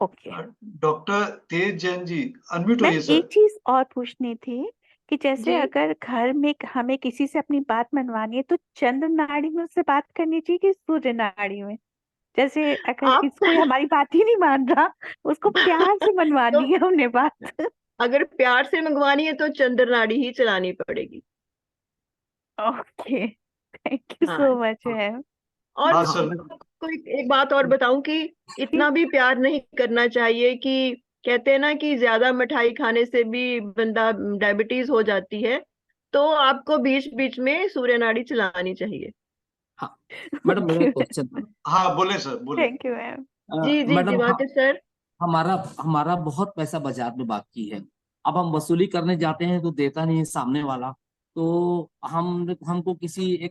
ओके। डॉक्टर तेज जैन जी, अनम्यूट मैम होइए एक सर। चीज और पूछनी थी कि जैसे जी, अगर घर में हमें किसी से अपनी बात मनवानी है, तो चंद्र नाड़ी में उससे बात करनी चाहिए कि सूर्य नाड़ी में? जैसे अगर आप किसी कोई हमारी बात ही नहीं मान रहा, उसको प्यार से तो मनवानी है हमने बात। अगर प्यार से मंगवानी है तो चंद्र नाड़ी ही चलानी पड़ेगी। ओके, थैंक यू हाँ, सो मच मैम। और हाँ मैं सर। आपको एक बात और बताऊं कि इतना भी प्यार नहीं करना चाहिए, कि कहते हैं ना कि ज्यादा मिठाई खाने से भी बंदा डायबिटीज हो जाती है, तो आपको बीच बीच में सूर्य नाड़ी चलानी चाहिए। हाँ मैडम, मेरा एक क्वेश्चन था। हाँ बोले सर, बोले। Thank you ma'am. जी जी मैडम, दिवाकर सर। हमारा हमारा बहुत पैसा बाजार में बाकी है। अब हम वसूली करने जाते हैं तो देता नहीं है सामने वाला। तो हमको किसी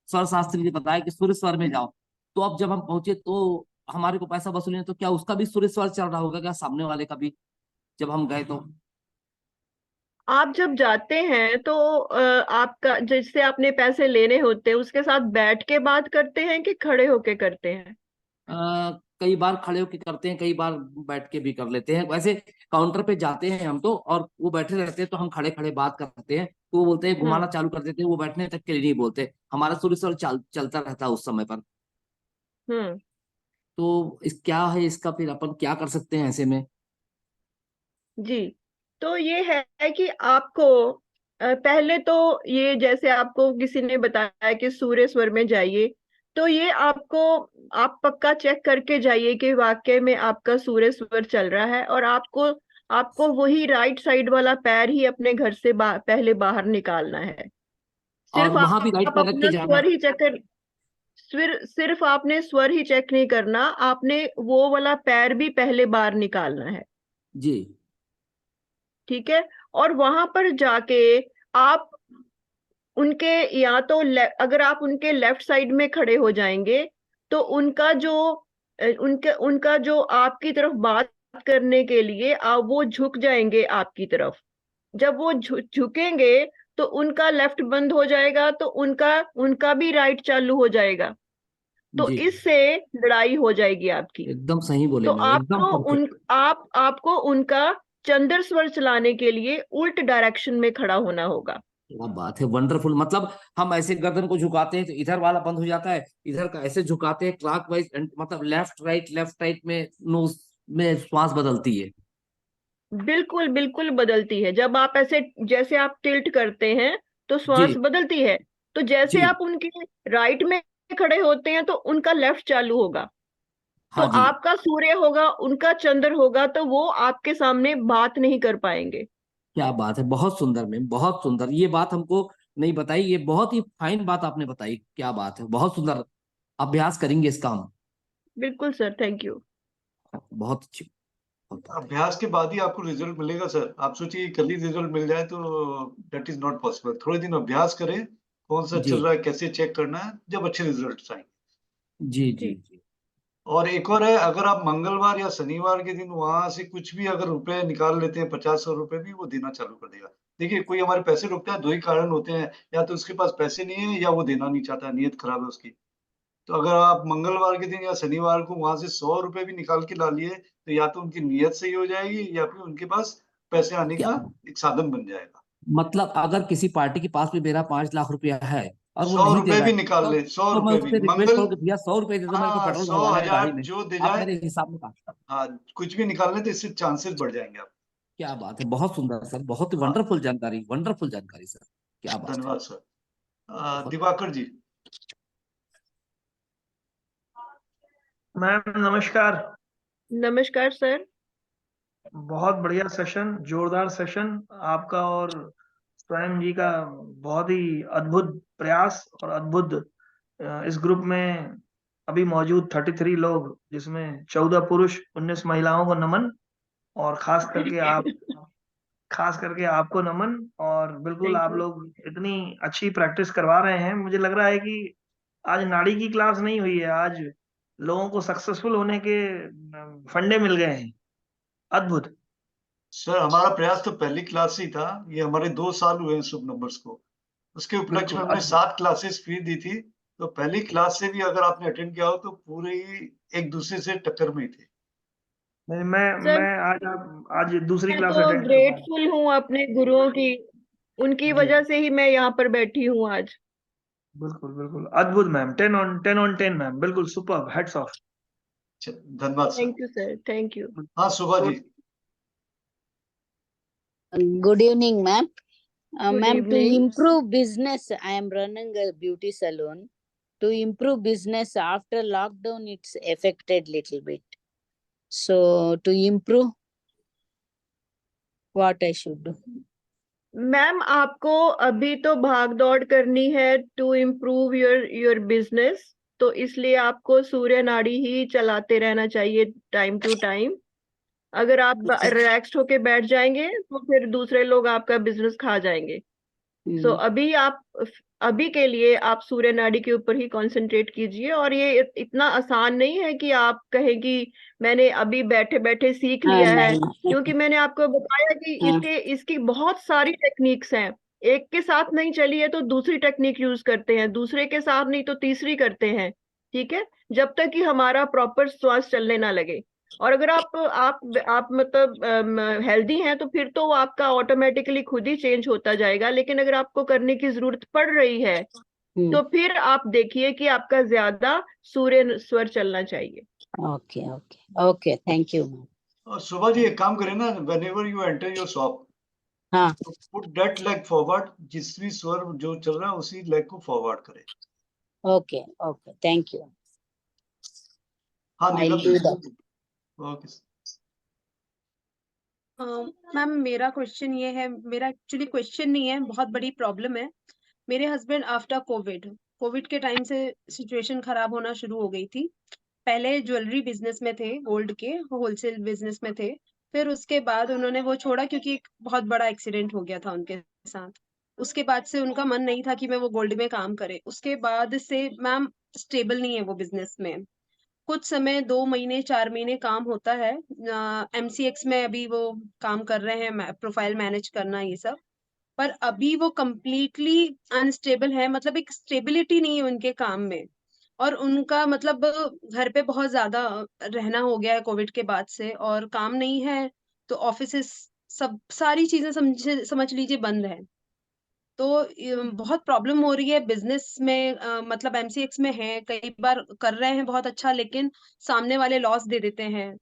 स्वर शास्त्री ने बताया कि सूर्य स्वर में जाओ। तो अब जब हम पहुंचे तो हमारे को पैसा वसूली है, तो क्या उसका भी सूर्य स्वर चल रहा होगा क्या सामने वाले का भी, जब हम गए तो? आप जब जाते हैं तो आपका जिससे आपने पैसे लेने होते हैं उसके साथ बैठ के बात करते हैं कि खड़े होके करते हैं? कई बार खड़े होके करते हैं, कई बार बैठ के भी कर लेते हैं। वैसे काउंटर पे जाते हैं हम तो, और वो बैठे रहते हैं तो हम खड़े खड़े बात करते हैं, तो वो बोलते हैं घुमाना चालू कर देते हैं, वो बैठने तक के लिए नहीं बोलते। हमारा सूर्य स्वर चलता रहता है उस समय पर। हम्म। तो क्या है इसका, फिर अपन क्या कर सकते हैं ऐसे में? जी, तो ये है कि आपको पहले तो ये जैसे आपको किसी ने बताया कि सूर्य स्वर में जाइए, तो ये आपको आप पक्का चेक करके जाइए कि वाकई में आपका सूर्य स्वर चल रहा है, और आपको आपको वही राइट साइड वाला पैर ही अपने घर से पहले बाहर निकालना है। और सिर्फ वहां भी राइट आप पैर रख के अपना जाना स्वर है? ही चेक कर सिर्फ आपने स्वर ही चेक नहीं करना, आपने वो वाला पैर भी पहले बाहर निकालना है। जी। ठीक है। और वहां पर जाके आप उनके या तो अगर आप उनके लेफ्ट साइड में खड़े हो जाएंगे तो उनका जो उनका जो आपकी तरफ बात करने के लिए वो झुक जाएंगे आपकी तरफ। जब वो झुकेंगे तो उनका लेफ्ट बंद हो जाएगा, तो उनका उनका भी राइट चालू हो जाएगा। तो जी, इससे लड़ाई हो जाएगी आपकी। एकदम सही बोले तो मैम, एकदम परफेक्ट। आपको उनका चंद्र स्वर चलाने के लिए उल्ट डायरेक्शन में खड़ा होना होगा। क्या बात है, वंडरफुल। मतलब हम ऐसे गर्दन को झुकाते हैं तो इधर वाला बंद हो जाता है, इधर का ऐसे झुकाते हैं क्लॉक वाइज, मतलब लेफ्ट राइट में नोज में श्वास बदलती है। बिल्कुल बिल्कुल बदलती है। जब आप ऐसे जैसे आप टिल्ट करते हैं तो श्वास जी बदलती है। तो जैसे जी। आप उनके राइट में खड़े होते हैं तो उनका लेफ्ट चालू होगा। तो हाँ जी। आपका सूर्य होगा, उनका चंद्र होगा, तो वो आपके सामने बात नहीं कर पाएंगे। क्या बात है, बहुत सुंदर मैम, बहुत सुंदर। ये बात हमको नहीं बताई, ये बहुत ही फाइन बात आपने बताई। क्या बात है, बहुत सुंदर। अभ्यास करेंगे इसका हम। बिल्कुल सर, थैंक यू। बहुत अच्छी बात है। अभ्यास के बाद ही आपको रिजल्ट मिलेगा सर। आप सोचिए कल ही रिजल्ट मिल जाए तो दैट इज नॉट पॉसिबल। थोड़े दिन अभ्यास करें, कौन सा जी चल रहा है, कैसे चेक करना है, जब अच्छे रिजल्ट आएंगे। जी जी जी जी। और एक और है, अगर आप मंगलवार या शनिवार के दिन वहां से कुछ भी अगर रुपए निकाल लेते हैं, 50-100 रुपए भी, वो देना चालू कर देगा। देखिए, कोई हमारे पैसे रोकता है, दो ही कारण होते हैं, या तो उसके पास पैसे नहीं है या वो देना नहीं चाहता, नियत खराब है उसकी। तो अगर आप मंगलवार के दिन या शनिवार को वहां से 100 रुपए भी निकाल के ला लिए, तो या तो उनकी नियत सही हो जाएगी या फिर उनके पास पैसे आने क्या का एक साधन बन जाएगा। मतलब, अगर किसी पार्टी के पास में मेरा 5 लाख रुपया है और वो 100 नहीं दे रुपए रहा भी है, निकाल ले, 100 तो मैं रुपए भी उससे रिक्वेस्ट मंगल, करूँ कि भैया 100 रुपए दे दो, मेरे को हाँ, पेट्रोल 100 भरवाना है गाड़ी हजार में, जो दे आप जाए, मेरे हिसाब में काट। हाँ, कुछ भी निकालने तो इससे चांसेस बढ़ जाएंगे आप। क्या बात है, बहुत सुंदर सर, बहुत ही हाँ, वंडरफुल जानकारी सर। क्या बात है। धन्यवाद सर। बहुत। दिवाकर जी। मैम नमस्कार। नमस्कार सर। बहुत बढ़िया सेशन, जोरदार सेशन आपका और स्वयं जी का। बहुत ही अद्भुत प्रयास और अद्भुत इस ग्रुप में अभी मौजूद 33 लोग, जिसमें 14 पुरुष 19 महिलाओं को नमन, और खास करके आपको नमन। और बिल्कुल थैंक आप यू। लोग इतनी अच्छी प्रैक्टिस करवा रहे हैं, मुझे लग रहा है कि आज नाड़ी की क्लास नहीं हुई है, आज लोगों को सक्सेसफुल होने के फंडे मिल गए हैं। अद्भुत। सर, हमारा प्रयास तो पहली क्लास से ही था। ये हमारे 2 साल हुए हैं शुभ नंबर्स को। उसके उपलक्ष्य बिल्कुल में हमने अद्भुत। 7 क्लासेस फ्री दी थी। तो पहली क्लास से भी अगर आपने अटेंड किया हो तो पूरे ही एक दूसरे से टक्कर में ही थे। नहीं, सर मैं आज दूसरी मैं क्लास तो अटेंड कर पाया। ग्रेटफुल हूँ अपने गुरुओं की। उनकी जी वजह से ही मैं यहाँ पर बैठी हूँ आज। बिल्कुल बिल्कुल अद्भुत मैम। 10 on 10 मैम, बिल्कुल सुपर, हेड्स ऑफ। धन्यवाद sir. Thank you sir, thank you. हाँ, सुभा जी। Good evening, ma'am. Good Ma'am, to evening. improve business, I am running a beauty salon. To improve business after lockdown, it's affected little bit. So to improve, what I should do? Ma'am आपको अभी तो भाग दौड़ करनी है to improve your business, तो इसलिए आपको सूर्य नाड़ी ही चलाते रहना चाहिए टाइम टू टाइम। अगर आप रिलैक्स्ड होके बैठ जाएंगे तो फिर दूसरे लोग आपका बिजनेस खा जाएंगे। सो अभी के लिए आप सूर्य नाड़ी के ऊपर ही कंसंट्रेट कीजिए। और ये इतना आसान नहीं है कि आप कहें कि मैंने अभी बैठे बैठे सीख लिया है, नहीं क्योंकि मैंने आपको बताया कि इसकी बहुत सारी टेक्निक्स हैं। एक के साथ नहीं चली है तो दूसरी टेक्निक यूज करते हैं, दूसरे के साथ नहीं तो तीसरी करते हैं। ठीक है, जब तक कि हमारा प्रॉपर श्वास चलने ना लगे। और अगर आप मतलब हेल्दी हैं तो फिर तो आपका ऑटोमेटिकली खुद ही चेंज होता जाएगा। लेकिन अगर आपको करने की जरूरत पड़ रही है तो फिर आप देखिए कि आपका ज्यादा सूर्य स्वर चलना चाहिए। Okay okay okay, thank you ma'am. और सुबह जी एक काम करें ना, whenever you enter your shop, हाँ put that leg forward, जिस भी स्वर जो चल रहा है उसी लेग को फॉरवर्ड करें। Okay okay, thank you. हाँ I Neelam do ji, that. Okay. Ma'am मेरा क्वेश्चन ये है, मेरा एक्चुअली क्वेश्चन नहीं है, बहुत बड़ी प्रॉब्लम है। मेरे हस्बैंड आफ्टर कोविड के टाइम से सिचुएशन खराब होना शुरू हो गई थी। पहले ज्वेलरी बिजनेस में थे, गोल्ड के होलसेल बिजनेस में थे। फिर उसके बाद उन्होंने वो छोड़ा क्योंकि एक बहुत बड़ा एक्सीडेंट हो गया था उनके साथ। उसके बाद से उनका मन नहीं था कि मैं वो गोल्ड में काम करे। उसके बाद से मैम स्टेबल नहीं है वो बिजनेस में। कुछ समय 2 महीने 4 महीने काम होता है। MCX में अभी वो काम कर रहे हैं, प्रोफाइल मैनेज करना ये सब। पर अभी वो कंप्लीटली अनस्टेबल है, मतलब एक स्टेबिलिटी नहीं है उनके काम में। और उनका मतलब घर पे बहुत ज्यादा रहना हो गया है कोविड के बाद से, और काम नहीं है तो ऑफिसेस सब सारी चीजें समझ लीजिए बंद है। तो बहुत प्रॉब्लम हो रही है बिजनेस में। मतलब MCX में है, कई बार कर रहे हैं बहुत अच्छा, लेकिन सामने वाले लॉस दे देते हैं।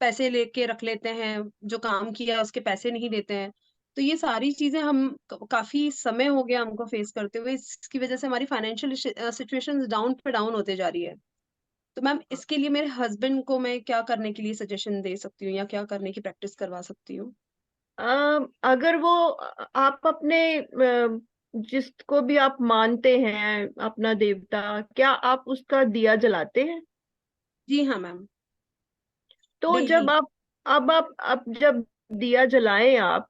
पैसे लेके रख लेते हैं, जो काम किया उसके पैसे नहीं देते हैं। तो ये सारी चीजें हम काफी समय हो गया हमको फेस करते हुए, इसकी वजह से हमारी फाइनेंशियल सिचुएशन डाउन पे डाउन होते जा रही है। तो मैम इसके लिए मेरे हस्बैंड को मैं क्या करने के लिए सजेशन दे सकती हूँ, या क्या करने की प्रैक्टिस करवा सकती हूँ? अगर वो आप अपने जिसको भी आप मानते हैं अपना देवता, क्या आप उसका दिया जलाते हैं? जी हाँ मैम, तो डेली। अब जब दिया जलाएं आप,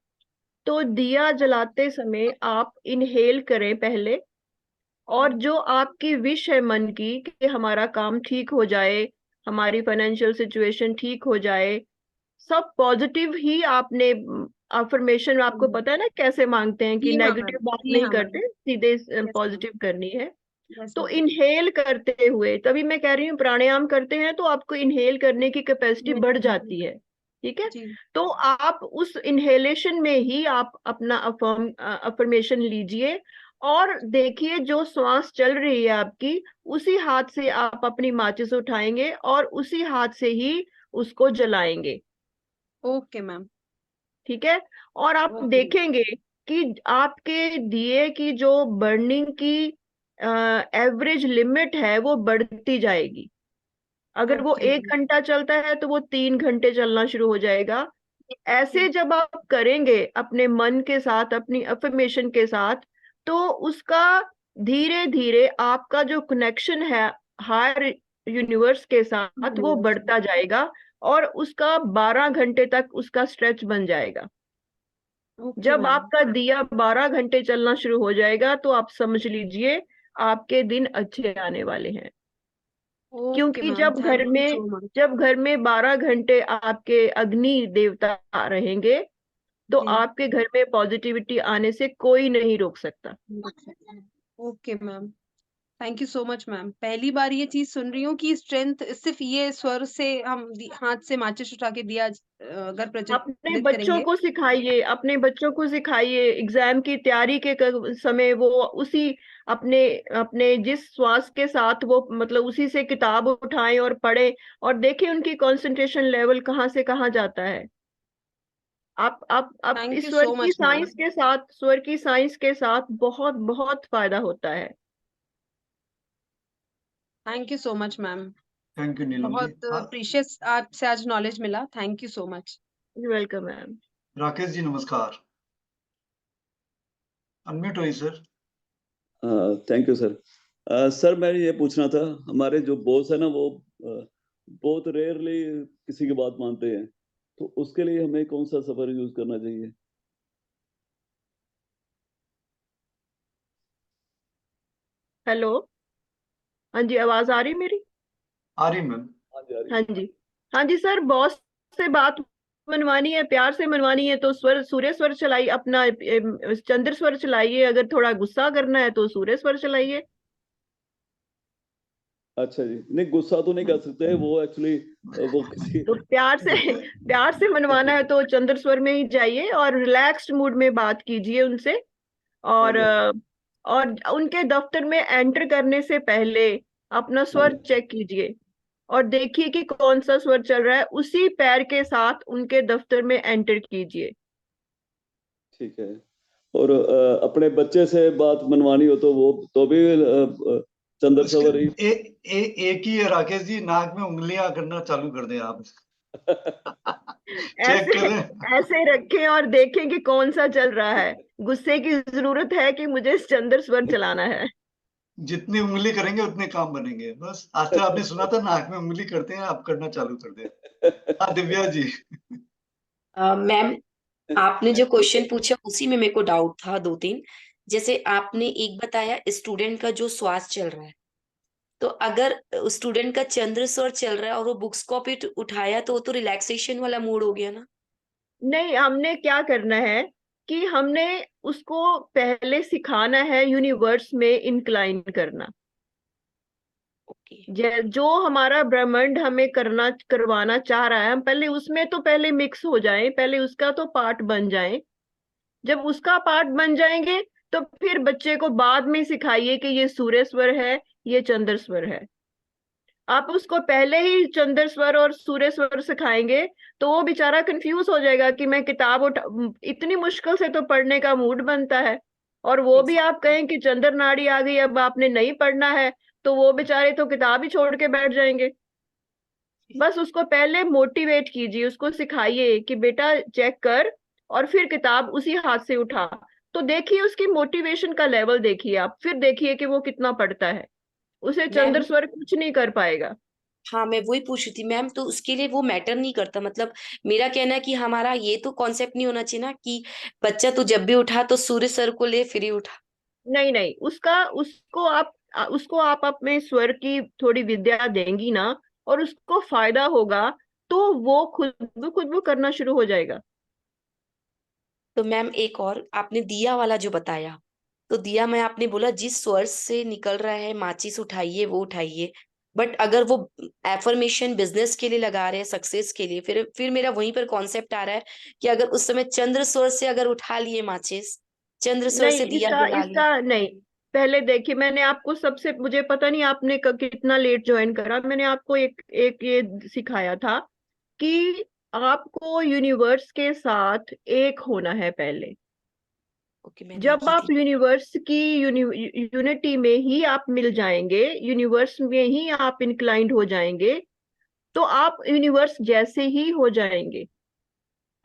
तो दिया जलाते समय आप इनहेल करें पहले। और जो आपकी विश है मन की कि हमारा काम ठीक हो जाए, हमारी फाइनेंशियल सिचुएशन ठीक हो जाए, सब पॉजिटिव ही आपने अफर्मेशन, आपको पता है ना कैसे मांगते हैं कि जी हाँ मैम, नेगेटिव बात जी नहीं हाँ मैम। करते, सीधे यस मैम, पॉजिटिव करनी है। यस तो मैम। इनहेल करते हुए, तभी मैं कह रही हूँ प्राणायाम करते हैं तो आपको इनहेल करने की कैपेसिटी बढ़ जाती है। ठीक है, जी तो आप उस इनहेलेशन में ही आप अपना अफर्मेशन लीजिए। और देखिए जो श्वास चल रही है आपकी, उसी हाथ से आप अपनी माचिस उठाएंगे और उसी हाथ से ही उसको जलाएंगे। Okay ma'am. ठीक है, और आप ओके देखेंगे कि आपके दिए की जो बर्निंग की एवरेज लिमिट है वो बढ़ती जाएगी। अगर वो ओके 1 घंटा चलता है तो वो 3 घंटे चलना शुरू हो जाएगा। ऐसे जब आप करेंगे अपने मन के साथ, अपनी अफर्मेशन के साथ, तो उसका धीरे धीरे आपका जो कनेक्शन है हायर यूनिवर्स के साथ वो बढ़ता जाएगा। और उसका 12 घंटे तक उसका स्ट्रेच बन जाएगा। ओके जब मैम। आपका दिया 12 घंटे चलना शुरू हो जाएगा तो आप समझ लीजिए आपके दिन अच्छे आने वाले हैं। ओके क्योंकि ma'am, thank you so much. जब घर में 12 घंटे आपके अग्नि देवता रहेंगे तो जी आपके घर में पॉजिटिविटी आने से कोई नहीं रोक सकता। Okay ma'am, thank you so much ma'am. पहली बार ये चीज सुन रही हूँ कि स्ट्रेंथ सिर्फ ये स्वर से हम हाथ से माचिस उठा के दिया अगर अपने प्रज्वलित बच्चों करेंगे। को सिखाइए, अपने बच्चों को सिखाइए एग्जाम की तैयारी के समय वो उसी अपने अपने जिस श्वास के साथ वो मतलब उसी से किताब उठाएं और पढ़ें, और देखें उनकी कंसंट्रेशन लेवल कहाँ से कहाँ जाता है। आप थैंक इस यू सो मच मैम। स्वर की साइंस के साथ बहुत बहुत फायदा होता है। Thank you so much ma'am. Thank you Neelam ji. बहुत प्रीशियस आपसे आज नॉलेज मिला, thank you so much. Welcome ma'am. Rakesh ji नमस्कार। अनम्यूट हुई sir. Thank you sir. Sir मैं ये पूछना था, हमारे जो बॉस है ना वो बहुत रेयरली किसी की बात मानते हैं, तो उसके लिए हमें कौन सा सफर यूज करना चाहिए? हेलो, हाँ जी, आवाज आ रही मेरी? आ रही मैम। हाँ जी, आ रही हाँ है। जी, हाँ जी सर, बॉस से बात मनवानी है, प्यार से मनवानी है तो स्वर सूर्य स्वर चलाइए, अपना चंद्र स्वर चलाइए। अगर थोड़ा गुस्सा करना है तो सूर्य स्वर चलाइए। अच्छा जी, नहीं गुस्सा तो नहीं कर सकते, वो एक्चुअली वो किसी तो प्यार से मनवाना है तो चंद्र स्वर में ही जाइए और रिलैक्स्ड मूड में बात कीजिए उनसे। हाँ और जी, हाँ और उनके दफ्तर में एंटर करने से पहले अपना स्वर जी, चेक कीजिए और देखिए कि कौन सा स्वर चल रहा है, उसी पैर के साथ उनके दफ्तर में एंटर कीजिए। ठीक है। और अपने बच्चे से बात मनवानी हो तो वो तो भी चंद्र उसके सवर ही एक ही है राकेश जी, नाक में उंगलियां करना चालू कर दें आप। चेक ऐसे करें। ऐसे रखें और देखें कि कौन सा चल रहा है। गुस्से की जरूरत है कि मुझे चंद्र स्वर चलाना है। जितनी उंगली करेंगे उतने काम बनेंगे। बस आज तक आपने सुना था नाक में उंगली करते हैं, आप करना चालू कर दें। हाँ दिव्या जी। मैम, आपने जो क्वेश्चन पूछा उसी में मेरे को डाउट था दो तीन। जैसे आपने एक बताया स्टूडेंट का जो श्वास चल रहा है, तो अगर स्टूडेंट का चंद्र स्वर चल रहा है और वो बुक्स कॉपी उठाया तो वो तो रिलैक्सेशन वाला मूड हो गया ना। नहीं, हमने क्या करना है कि हमने उसको पहले सिखाना है यूनिवर्स में इंक्लाइन करना। जो हमारा ब्रह्मांड हमें करवाना चाह रहा है, हम पहले उसमें तो पहले मिक्स हो जाएं, पहले उसका तो पार्ट बन जाएं। जब उसका पार्ट बन जाएंगे तो फिर बच्चे को बाद में सिखाइए कि ये सूर्य स्वर है, ये चंद्र स्वर है। आप उसको पहले ही चंद्र स्वर और सूर्य स्वर सिखाएंगे तो वो बेचारा कंफ्यूज हो जाएगा कि मैं किताब इतनी मुश्किल से तो पढ़ने का मूड बनता है, और वो भी आप कहें कि चंद्र नाड़ी आ गई, अब आपने नहीं पढ़ना है, तो वो बेचारे तो किताब ही छोड़ के बैठ जाएंगे। बस उसको पहले मोटिवेट कीजिए, उसको सिखाइए कि बेटा चेक कर, और फिर किताब उसी हाथ से उठा। तो देखिए उसकी मोटिवेशन का लेवल देखिए आप, फिर देखिए कि वो कितना पढ़ता है। उसे चंद्र मैम, स्वर कुछ नहीं कर पाएगा। हाँ मैं वही पूछ रही थी मैम, तो उसके लिए वो मैटर नहीं करता, मतलब मेरा कहना है कि हमारा ये तो कॉन्सेप्ट नहीं होना चाहिए ना कि बच्चा तो जब भी उठा तो सूर्य सर को ले फिर ही उठा। नहीं नहीं, उसका उसको आप अपने स्वर की थोड़ी विद्या देंगी ना, और उसको फायदा होगा, तो वो खुद वो करना शुरू हो जाएगा। तो मैम एक और आपने दिया वाला जो बताया, तो दिया में आपने बोला जिस स्वर से निकल रहा है माचिस उठाइए वो उठाइए, बट अगर वो एफर्मेशन बिजनेस के लिए लगा रहे हैं सक्सेस के लिए, फिर मेरा वहीं पर कॉन्सेप्ट आ रहा है कि अगर उस समय चंद्र स्वर से अगर उठा लिए माचिस, चंद्र स्वर नहीं, से दिया इसका जला लिया। इसका नहीं। पहले देखिए, मैंने आपको सबसे, मुझे पता नहीं आपने कितना लेट ज्वाइन करा, मैंने आपको एक एक ये सिखाया था कि आपको यूनिवर्स के साथ एक होना है पहले। ओके, मैंने जब की आप थी। यूनिवर्स की यूनिटी में ही आप मिल जाएंगे, यूनिवर्स में ही आप इंक्लाइंड हो जाएंगे, तो आप यूनिवर्स जैसे ही हो जाएंगे।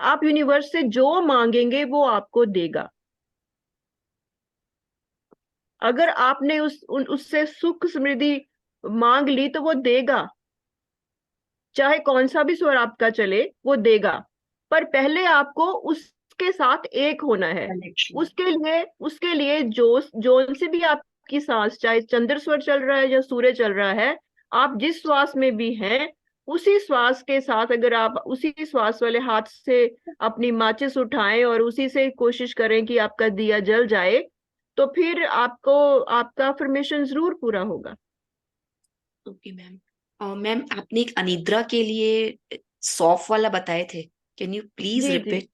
आप यूनिवर्स से जो मांगेंगे वो आपको देगा। अगर आपने उससे सुख समृद्धि मांग ली तो वो देगा, चाहे कौन सा भी स्वर आपका चले वो देगा। पर पहले आपको उसके साथ एक होना है। कनेक्शन। उसके लिए जो जोन से भी आपकी सांस, चाहे चंद्र स्वर चल रहा है या सूर्य चल रहा है, आप जिस श्वास में भी हैं, उसी श्वास के साथ अगर आप उसी श्वास वाले हाथ से अपनी माचिस उठाएं और उसी से कोशिश करें कि आपका दिया जल जाए, तो फिर आपको आपका अफर्मेशन जरूर पूरा होगा। Okay ma'am. मैम आपने एक अनिद्रा के लिए सॉफ्ट वाला बताए थे, कैन यू प्लीज जी जी, रिपीट?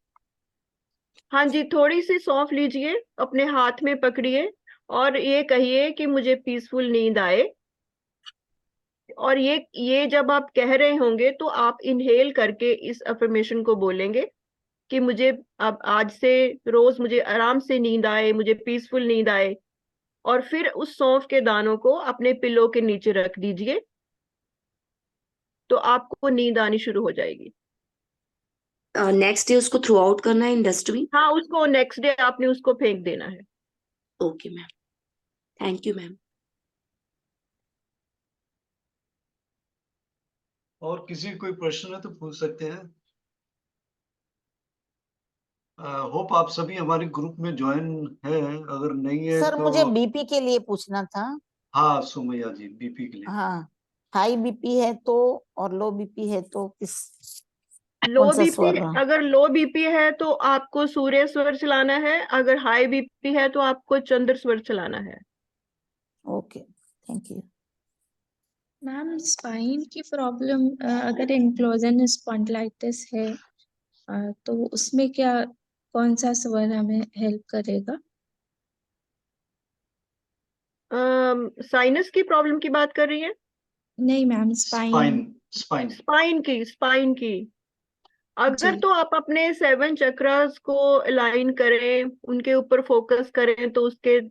हाँ जी, थोड़ी सी सौंफ लीजिए, अपने हाथ में पकड़िए और ये कहिए कि मुझे पीसफुल नींद आए। और ये जब आप कह रहे होंगे तो आप इनहेल करके इस अफर्मेशन को बोलेंगे कि मुझे अब आज से रोज मुझे आराम से नींद आए, मुझे पीसफुल नींद आए। और फिर उस सौंफ के दानों को अपने पिलो के नीचे रख दीजिए, तो आपको नींद आनी शुरू हो जाएगी। नेक्स्ट डे उसको थ्रू आउट करना है इन डस्टबिन? हाँ, उसको नेक्स्ट डे आपने उसको फेंक देना है। Okay ma'am, thank you ma'am. और किसी कोई प्रश्न है तो पूछ सकते हैं। होप आप सभी हमारे ग्रुप में ज्वाइन है, अगर नहीं है सर तो मुझे बीपी के लिए पूछना था। हाँ सुमैया जी, बीपी के लिए। हाँ, हाई बीपी है तो और लो बीपी है तो लो कौन सा बीपी, स्वर? अगर लो बीपी है तो आपको सूर्य स्वर चलाना है, अगर हाई बीपी है तो आपको चंद्र स्वर चलाना है। Okay, thank you. Ma'am spine की प्रॉब्लम, अगर एंक्लोजन स्पॉन्डिलाइटिस है तो उसमें क्या, कौन सा स्वर हमें हेल्प करेगा? साइनस की प्रॉब्लम की बात कर रही है? नहीं मैम, स्पाइन स्पाइन की अगर जी। तो आप अपने 7 चक्रास को अलाइन करें, उनके ऊपर फोकस करें, तो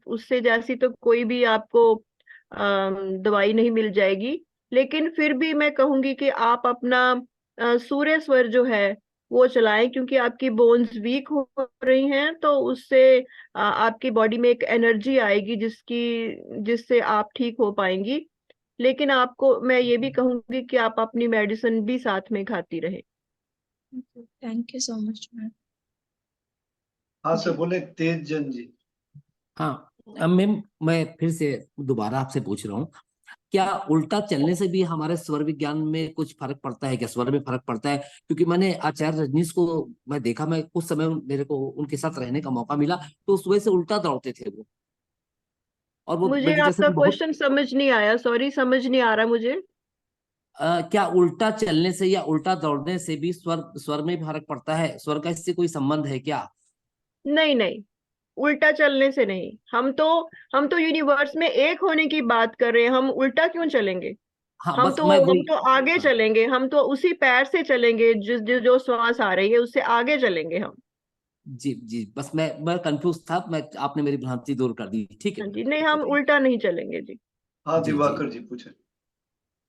उससे जैसी तो कोई भी आपको दवाई नहीं मिल जाएगी। लेकिन फिर भी मैं कहूंगी कि आप अपना सूर्य स्वर जो है वो चलाएं, क्योंकि आपकी बोन्स वीक हो रही हैं, तो उससे आपकी बॉडी में एक एनर्जी आएगी जिससे आप ठीक हो पाएंगी। लेकिन आपको मैं ये भी कहूंगी कि आप अपनी मेडिसिन भी साथ में खाती रहें। Thank you so much ma'am. हाँ सर, बोले तेज जी। हाँ मैम, मैं फिर से दोबारा आपसे पूछ रहा हूँ, क्या उल्टा चलने से भी हमारे स्वर विज्ञान में कुछ फर्क पड़ता है क्या, स्वर में फर्क पड़ता है? क्योंकि मैंने आचार्य रजनीश को मैं देखा, मैं कुछ समय मेरे को उनके साथ रहने का मौका मिला, तो सुबह से उल्टा दौड़ते थे वो, और वो मुझे आपका मेडिटेशन बहुत। क्वेश्चन समझ नहीं आया, सॉरी, समझ नहीं आ रहा मुझे। क्या उल्टा चलने से या उल्टा दौड़ने से भी स्वर में फर्क पड़ता है? स्वर का इससे कोई संबंध है क्या? नहीं नहीं, उल्टा चलने से नहीं। हम तो यूनिवर्स में एक होने की बात कर रहे हैं, हम उल्टा क्यों चलेंगे? हाँ हम बस तो मैं हम वही। तो आगे हाँ चलेंगे, हम तो उसी पैर से चलेंगे, जो श्वास आ रही है उससे आगे चलेंगे हम। जी जी, बस मैं कंफ्यूज था, मैं आपने मेरी भ्रांति दूर कर दी, ठीक है हाँ मैम, जी, नहीं, ओके, हम थैंक उल्टा नहीं चलेंगे जी। हाँ जी जी। दिवाकर जी पूछे।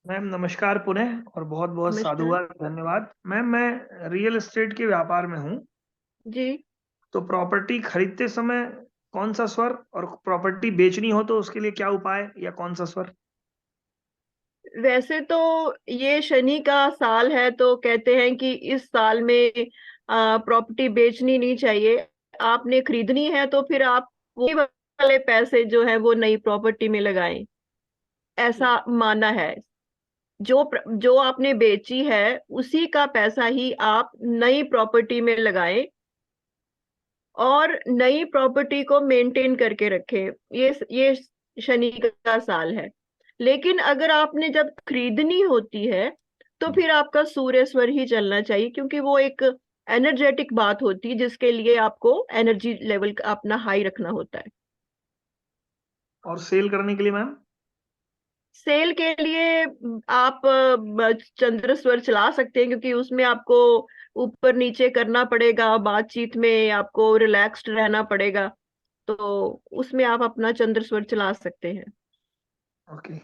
मैम नमस्कार पुनः, और बहुत बहुत नमस्कार साधुवाद, धन्यवाद। मैम मैं रियल एस्टेट के व्यापार में हूँ, जी। तो प्रॉपर्टी खरीदते समय कौन सा स्वर, और प्रॉपर्टी बेचनी हो तो उसके लिए क्या उपाय या कौन सा स्वर? वैसे तो ये शनि का साल है, तो कहते हैं कि इस साल में प्रॉपर्टी बेचनी नहीं चाहिए। आपने खरीदनी है तो फिर आप वही वाले पैसे जो है वो नई प्रॉपर्टी में लगाएं, ऐसा माना है। जो आपने बेची है उसी का पैसा ही आप नई प्रॉपर्टी में लगाएं, और नई प्रॉपर्टी को मेंटेन करके रखें। ये शनि का साल है। लेकिन अगर आपने जब खरीदनी होती है तो फिर आपका सूर्य स्वर ही चलना चाहिए, क्योंकि वो एक एनर्जेटिक बात होती है जिसके लिए आपको एनर्जी लेवल अपना हाई रखना होता है। और सेल करने के लिए मैम? सेल के लिए आप चंद्र स्वर चला सकते हैं, क्योंकि उसमें आपको ऊपर नीचे करना पड़ेगा, बातचीत में आपको रिलैक्स्ड रहना पड़ेगा, तो उसमें आप अपना चंद्र स्वर चला सकते हैं। ओके,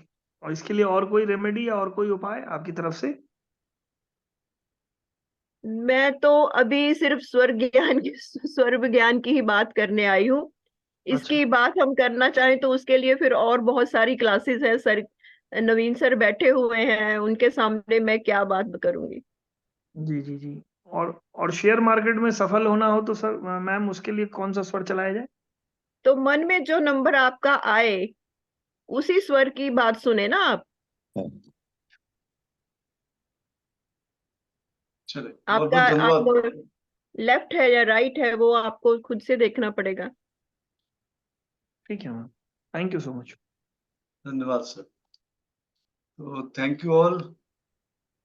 और इसके लिए और कोई रेमेडी या और कोई उपाय आपकी तरफ से? मैं तो अभी सिर्फ स्वर विज्ञान की ही बात करने आई हूँ। अच्छा, इसकी बात हम करना चाहें तो उसके लिए फिर और बहुत सारी क्लासेस है सर। नवीन सर बैठे हुए हैं, उनके सामने मैं क्या बात करूंगी। जी जी जी। और शेयर मार्केट में सफल होना हो तो सर मैम उसके लिए कौन सा स्वर चलाया जाए? तो मन में जो नंबर आपका आए उसी स्वर की बात सुने ना आप। चले, बहुत आपका बहुत धन्यवाद। आप लेफ्ट है या राइट है वो आपको खुद से देखना पड़ेगा। ठीक है ma'am, thank you so much. धन्यवाद सर। तो थैंक यू ऑल,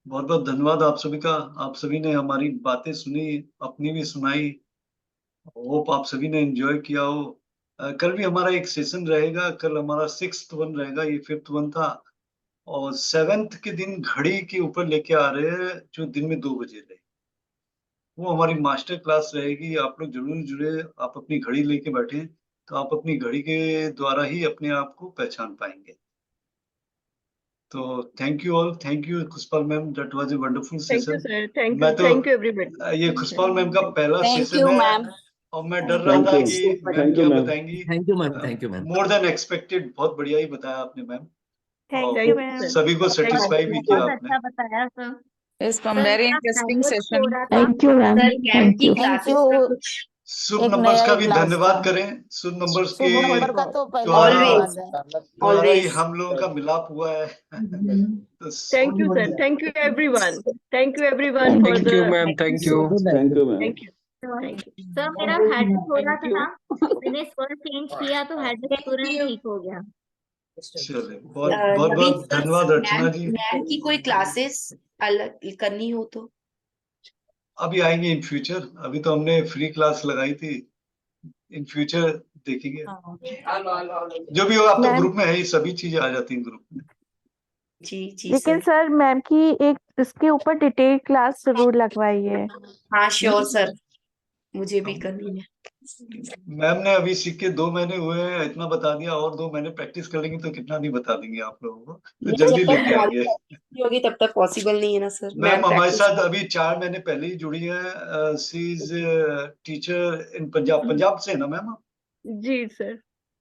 बहुत बहुत धन्यवाद आप सभी का। आप सभी ने हमारी बातें सुनी, अपनी भी सुनाई। होप आप सभी ने एंजॉय किया हो। कल भी हमारा एक सेशन रहेगा, कल हमारा 6th वन रहेगा, ये 5th वन था। और 7th के दिन घड़ी के ऊपर लेके आ रहे हैं, जो दिन में 2 बजे रहे, वो हमारी मास्टर क्लास रहेगी। आप लोग जरूर जुड़े, आप अपनी घड़ी लेके बैठे, तो आप अपनी घड़ी के द्वारा ही अपने आप को पहचान पाएंगे। तो thank you all, thank you Khushpal ma'am, that was a wonderful thank you session. Sir, thank you, मैं तो थैंक यू एवरीबॉडी। ये खुशपाल मैम का पहला थैंक सेशन यू है, मैम। और मैं डर रहा था थैंक कि यू मैम थैंक यू क्या मैम बताएंगी। Thank you ma'am, thank you ma'am. More than expected, बहुत बढ़िया ही बताया आपने मैम, थैंक और यू मैम। सभी को सेटिस्फाई भी किया बहुत आपने। अच्छा बताया sir. It's from sir very क्या interesting हैंडवर्क हो session. रहा था? Thank you ma'am, sir ma'am thank की यू। Thank classes you. का कुछ शुभ एक नंबर्स नया का ही भी क्लास धन्यवाद था। करें, शुभ नंबर्स शुभ के नंबर का तो पहले द्वारा ऑलवेज धन्यवाद है। द्वारा ही ऑलवेज। हम लोगों का मिलाप हुआ है। तो Thank you, sir. Thank you, everyone. Thank you, everyone, for Thank the you ma'am, thank you. Thank you ma'am. Thank you. Thank you. Sir मेरा हेडेक हो रहा था, मैंने स्वर चेंज किया तो हेडेक तुरंत ठीक हो गया। चलिए, बहुत बहुत नवीन बहुत सर, धन्यवाद अर्चना मैम जी। मैम की कोई क्लासेस अलग करनी हो तो? अभी आएंगे इन फ्यूचर, अभी तो हमने फ्री क्लास लगाई थी, इन फ्यूचर देखेंगे। जो भी हो, आप तो मैम, ग्रुप में है ही, सभी चीजें आ जाती हैं ग्रुप में। जी लेकिन सर। सर मैम की एक इसके ऊपर डिटेल क्लास जरूर लगवाइए। हाँ श्योर सर, मुझे भी करनी है। मैम ने अभी सीख के 2 महीने हुए हैं, इतना बता दिया, और 2 महीने प्रैक्टिस कर लेंगे तो कितना नहीं बता देंगे आप लोगों को, तो नहीं, जल्दी जब तक लेके आएंगे। नॉलेज नहीं होगी तब तक पॉसिबल नहीं है ना सर। मैम हमारे प्रैक्टिस साथ अभी 4 महीने पहले ही जुड़ी है, she is teacher in Punjab, Punjab से है ना मैम? जी सर।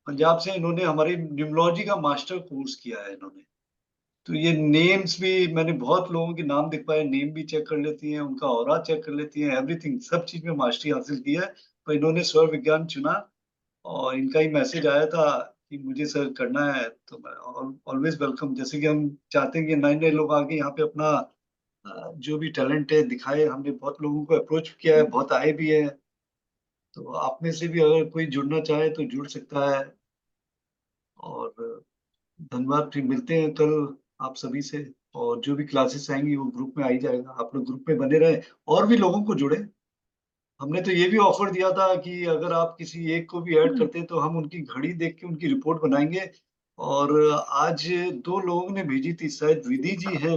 पंजाब से इन्होंने हमारी न्यूमरोलॉजी का मास्टर कोर्स किया है इन्होंने। तो ये नेम्स भी, मैंने बहुत लोगों के नाम दिख पाए, नेम भी चेक कर लेती हैं, उनका ऑरा चेक कर लेती हैं, एवरीथिंग, सब चीज में मास्टरी हासिल की है। तो इन्होंने स्वर विज्ञान चुना, और इनका ही मैसेज आया था कि मुझे सर करना है, तो मैं ऑलवेज वेलकम। जैसे कि हम चाहते हैं कि नए नए लोग आके यहाँ पे अपना जो भी टैलेंट है दिखाए। हमने बहुत लोगों को अप्रोच किया है, बहुत आए भी है, तो आप में से भी अगर कोई जुड़ना चाहे तो जुड़ सकता है। और धन्यवाद, फिर मिलते हैं कल आप सभी से, और जो भी क्लासेस आएंगी वो ग्रुप में आ ही जाएगा। आप लोग ग्रुप में बने रहे और भी लोगों को जुड़े। हमने तो ये भी ऑफर दिया था कि अगर आप किसी एक को भी ऐड करते हैं तो हम उनकी घड़ी देख के उनकी रिपोर्ट बनाएंगे। और आज 2 लोगों ने भेजी थी, शायद विधि जी है,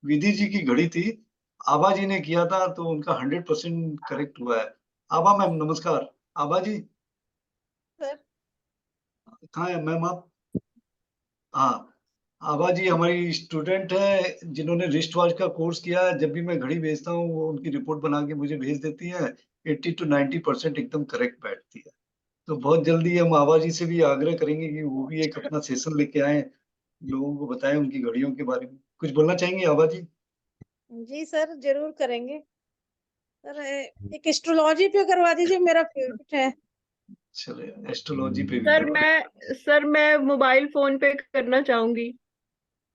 विधि जी की घड़ी थी, आभा जी ने किया था, तो उनका 100% करेक्ट हुआ है। आभा मैम नमस्कार। आभा जी सर कहाँ है मैम आप? हाँ, आभा जी हमारी स्टूडेंट है जिन्होंने रिस्ट वॉच का कोर्स किया है। जब भी मैं घड़ी भेजता हूँ वो उनकी रिपोर्ट बना के मुझे भेज देती है, 80 to 90% एकदम करेक्ट बैठती है। तो बहुत जल्दी हम आभा जी से भी आग्रह करेंगे कि वो भी एक अपना सेशन लेके आए, लोगों को बताएं उनकी घड़ियों के बारे में। कुछ बोलना चाहेंगे आभा जी? जी सर जरूर करेंगे। सर एक एस्ट्रोलॉजी पे करवा दीजिए, मेरा फेवरेट है। चले एस्ट्रोलॉजी पे भी सर करवा मैं मोबाइल फोन पे करना चाहूंगी।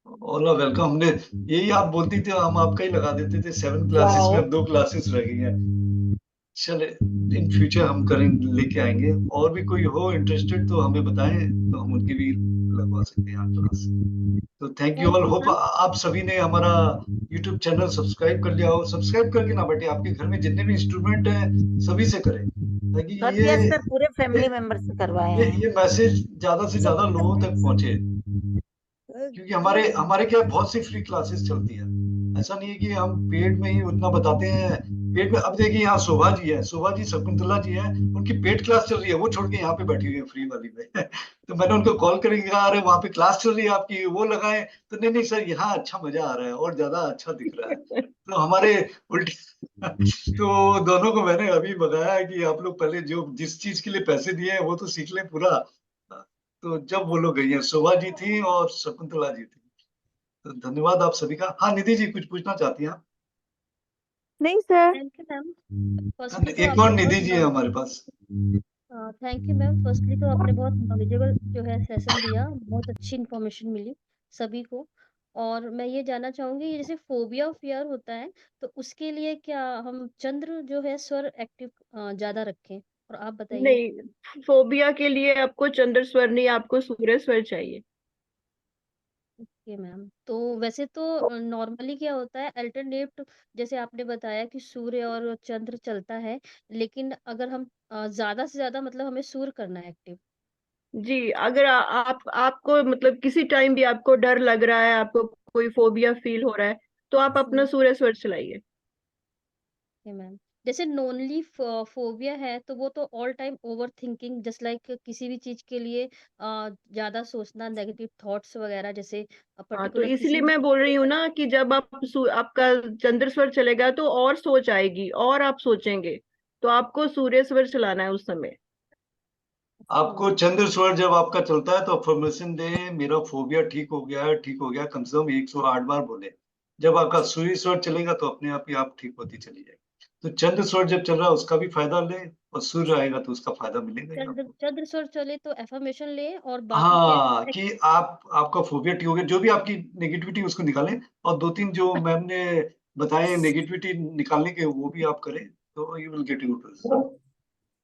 ओला वेलकम। हमने यही आप बोलती थी, हम आपका ही लगा देते थे। 7 क्लासेस में अब 2 क्लासेस रह गई हैं। चले इन फ्यूचर हम करेंगे, लेके आएंगे। और भी कोई हो इंटरेस्टेड तो हमें बताएं, तो हम उनकी भी लगवा सकते हैं यहाँ क्लास। तो थैंक यू ऑल। होप आप सभी ने हमारा यूट्यूब चैनल सब्सक्राइब कर लिया हो। सब्सक्राइब करके ना बैठे, आपके घर में जितने भी इंस्ट्रूमेंट हैं सभी से करें, ताकि सर यस सर, पूरे फैमिली मेंबर से करवाए हैं। ये मैसेज ज्यादा से ज्यादा लोगों तक पहुंचे। क्योंकि हमारे क्या बहुत सी फ्री क्लासेस चलती है। ऐसा नहीं है कि हम पेड में ही उतना बताते हैं। पेड में अब देखिए यहाँ शोभा जी है, शोभा जी शकुंतला जी है, उनकी पेड क्लास चल रही है, वो छोड़ के यहाँ पे बैठी हुई है फ्री वाली में। तो मैंने उनको कॉल करके कहा, अरे वहाँ पे क्लास चल रही है आपकी, वो लगाएं। तो नहीं सर, यहाँ अच्छा मजा आ रहा है और ज्यादा अच्छा दिख रहा है। तो हमारे उल्टे तो दोनों को मैंने अभी बताया कि आप लोग पहले जो जिस चीज के लिए पैसे दिए हैं वो तो सीख लें पूरा। तो जब वो लोग गई हैं, शोभा जी थी और शकुंतला जी थी। तो धन्यवाद आप सभी का। हाँ निधि जी कुछ पूछना चाहती हैं आप? नहीं sir. Thank you ma'am. Firstly तो एक और आपने निधि जी है बहुत हमारे पास। Thank you ma'am. फर्स्टली तो आपने बहुत नॉलेजेबल जो है सेशन दिया, बहुत अच्छी इंफॉर्मेशन मिली सभी को। और मैं ये जानना चाहूंगी, ये जैसे फोबिया ऑफ फियर होता है, तो उसके लिए क्या हम चंद्र जो है स्वर एक्टिव ज्यादा रखें? और आप बताइए। नहीं, फोबिया के लिए आपको चंद्र स्वर नहीं, आपको सूर्य स्वर चाहिए। Okay ma'am. तो वैसे तो नॉर्मली क्या होता है, अल्टरनेट जैसे आपने बताया कि सूर्य और चंद्र चलता है, लेकिन अगर हम ज्यादा से ज्यादा मतलब हमें सूर्य करना है एक्टिव। जी, अगर आपको मतलब किसी टाइम भी आपको डर लग रहा है, आपको कोई फोबिया फील हो रहा है, तो आप अपना सूर्य स्वर चलाइए। Okay ma'am. जैसे नॉनली फोबिया है तो वो तो all time over thinking, just like किसी भी चीज के लिए ज्यादा सोचना, नेगेटिव थॉट्स वगैरह, जैसे हाँ, तो पर्टिकुलर इसीलिए किसी मैं बोल रही हूँ ना कि जब आपका चंद्र स्वर चलेगा तो और सोच आएगी और आप सोचेंगे, तो तो आपको सूर्य स्वर चलाना है उस समय। आपको चंद्र स्वर जब आपका चलता है तो अफर्मेशन दे, मेरा फोबिया ठीक हो गया है, ठीक हो गया, कम से कम 108 बार बोले। जब आपका सूर्य स्वर चलेगा तो अपने आप ही आप ठीक होती चली जाएगी। तो चंद्र स्वर जब चल रहा है उसका भी फायदा ले, और सूर्य आएगा तो उसका फायदा मिलेगा ही आपको। चंद्र स्वर चले तो एफर्मेशन ले और बाकी हाँ, के कि आपका फोबिया ठीक हो गया, जो भी आपकी नेगेटिविटी उसको निकालें, और 2-3 जो मैम ने बताए नेगेटिविटी निकालने के, वो भी आप करें, तो you will get good result.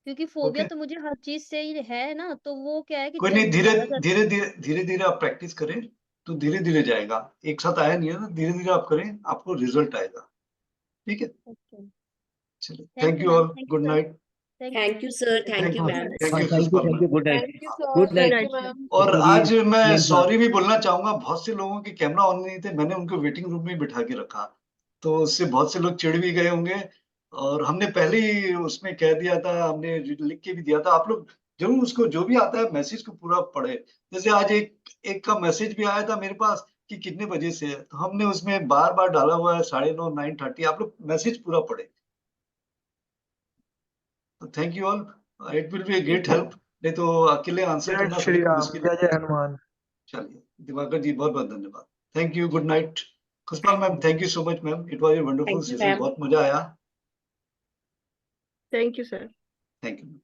क्योंकि फोबिया ओके, तो मुझे हर चीज से ही है ना, तो वो क्या है कि कोई जब नहीं, धीरे ज्यादातर धीरे धीरे धीरे धीरे आप प्रैक्टिस करें तो धीरे धीरे जाएगा। एक साथ आया नहीं है ना, धीरे धीरे आप करें, आपको रिजल्ट आएगा। ठीक है, ओके, चलिए, thank thank you you ma'am, all, thank you good sir, night. Thank you sir, thank you ma'am. Thank you thank Sushma you, ma'am. Good night, thank you sir, good night. Thank you ma'am. और पूरी आज मैं team का। Sorry भी बोलना चाहूंगा, बहुत से लोगों के कैमरा ऑन नहीं थे, मैंने उनको वेटिंग रूम में बिठा के रखा, तो उससे बहुत से लोग चिढ़ भी गए होंगे। और हमने पहले ही उसमें कह दिया था, हमने लिख के भी दिया था, आप लोग जरूर उसको, जो भी आता है मैसेज को पूरा पढ़े। जैसे आज एक का मैसेज भी आया था मेरे पास कि कितने बजे से है, तो हमने उसमें बार बार डाला हुआ है 9:30 9:30। आप लोग मैसेज पूरा पढ़े। तो thank you all, it will be a great help, नहीं तो अकेले आंसर जय करना श्री थोड़ी राम, मुश्किल जय है। जय हनुमान। चलिए, दिवाकर जी बहुत बहुत धन्यवाद, thank you, good night. Khushpal ma'am, thank you so much ma'am, it was a wonderful thank you session, ma'am. बहुत मजा आया। Thank you sir. Thank you.